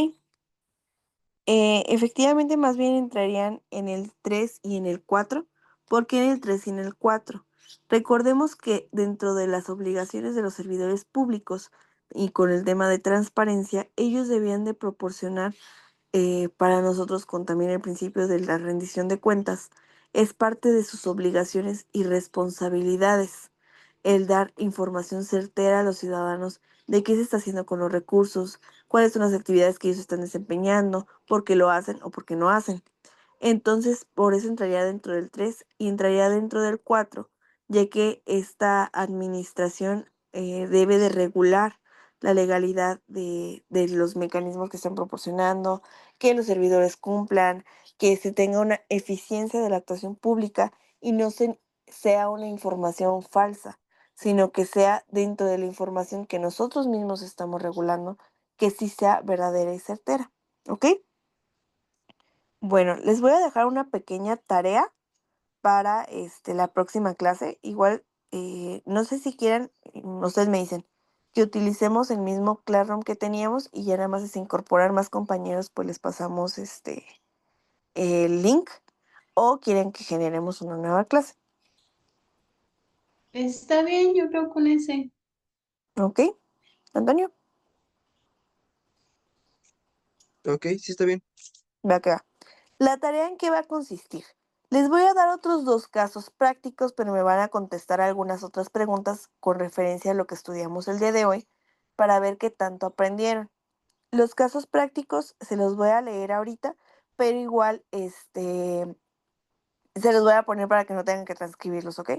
Efectivamente, más bien entrarían en el 3 y en el 4. ¿Por qué en el 3 y en el 4? Recordemos que dentro de las obligaciones de los servidores públicos y con el tema de transparencia, ellos debían de proporcionar para nosotros con también el principio de la rendición de cuentas, es parte de sus obligaciones y responsabilidades el dar información certera a los ciudadanos de qué se está haciendo con los recursos, cuáles son las actividades que ellos están desempeñando, por qué lo hacen o por qué no hacen. Entonces, por eso entraría dentro del 3 y entraría dentro del 4, ya que esta administración debe de regular la legalidad de los mecanismos que están proporcionando, que los servidores cumplan, que se tenga una eficiencia de la actuación pública y no sea una información falsa, sino que sea dentro de la información que nosotros mismos estamos regulando, que sí sea verdadera y certera. ¿Ok? Bueno, les voy a dejar una pequeña tarea para la próxima clase. Igual, no sé si quieren, ustedes me dicen, que utilicemos el mismo Classroom que teníamos y ya nada más es incorporar más compañeros, pues les pasamos el link o quieren que generemos una nueva clase. Está bien, yo creo con ese. ¿Ok? Antonio, Ok, sí está bien. ve acá. La tarea en qué va a consistir. Les voy a dar otros dos casos prácticos, pero me van a contestar algunas otras preguntas con referencia a lo que estudiamos el día de hoy para ver qué tanto aprendieron. Los casos prácticos se los voy a leer ahorita, pero igual se los voy a poner para que no tengan que transcribirlos, ¿ok?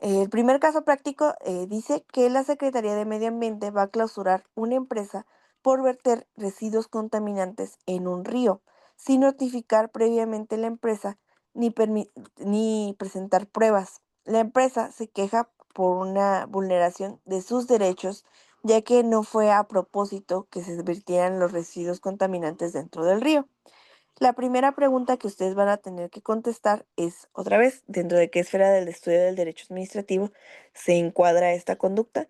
El primer caso práctico dice que la Secretaría de Medio Ambiente va a clausurar una empresa por verter residuos contaminantes en un río, sin notificar previamente la empresa ni presentar pruebas. La empresa se queja por una vulneración de sus derechos, ya que no fue a propósito que se vertieran los residuos contaminantes dentro del río. La primera pregunta que ustedes van a tener que contestar es, otra vez, dentro de qué esfera del estudio del derecho administrativo se encuadra esta conducta.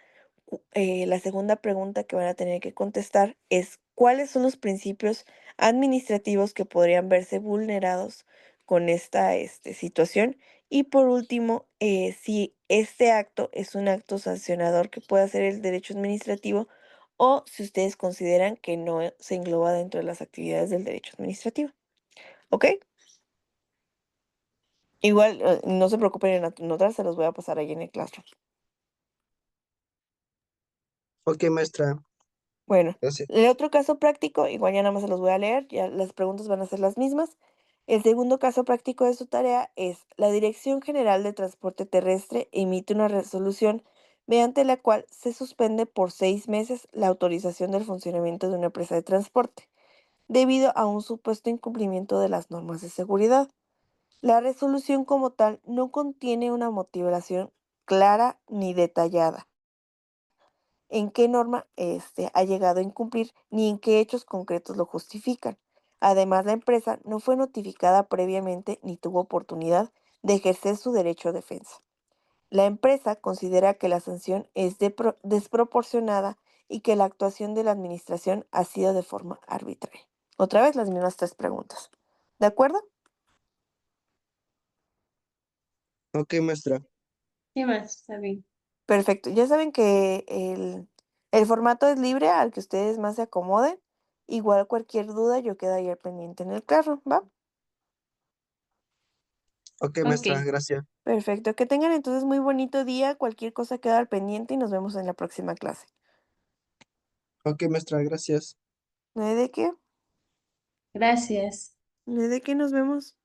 La segunda pregunta que van a tener que contestar es, ¿cuáles son los principios administrativos que podrían verse vulnerados con esta situación? Y por último, si este acto es un acto sancionador que puede hacer el derecho administrativo o si ustedes consideran que no se engloba dentro de las actividades del derecho administrativo. ¿Ok? Igual, no se preocupen en anotar, se los voy a pasar ahí en el Classroom. Ok, maestra. Bueno, Gracias. el otro caso práctico, igual ya nada más se los voy a leer, ya las preguntas van a ser las mismas. El segundo caso práctico de su tarea es, la Dirección General de Transporte Terrestre emite una resolución mediante la cual se suspende por 6 meses la autorización del funcionamiento de una empresa de transporte, debido a un supuesto incumplimiento de las normas de seguridad. La resolución como tal no contiene una motivación clara ni detallada en qué norma ha llegado a incumplir ni en qué hechos concretos lo justifican. Además, la empresa no fue notificada previamente ni tuvo oportunidad de ejercer su derecho a defensa. La empresa considera que la sanción es desproporcionada y que la actuación de la administración ha sido de forma arbitraria. Otra vez las mismas tres preguntas. ¿De acuerdo? Ok, maestra. ¿Qué más? Está bien. Perfecto. Ya saben que el formato es libre al que ustedes más se acomoden. Igual cualquier duda yo quedaría al pendiente en el carro, ¿va? Ok, Ok, maestra, gracias. Perfecto. Que tengan entonces muy bonito día. Cualquier cosa queda al pendiente y nos vemos en la próxima clase. Ok, maestra, gracias. ¿No hay de qué? gracias. ¿No hay de qué? Nos vemos.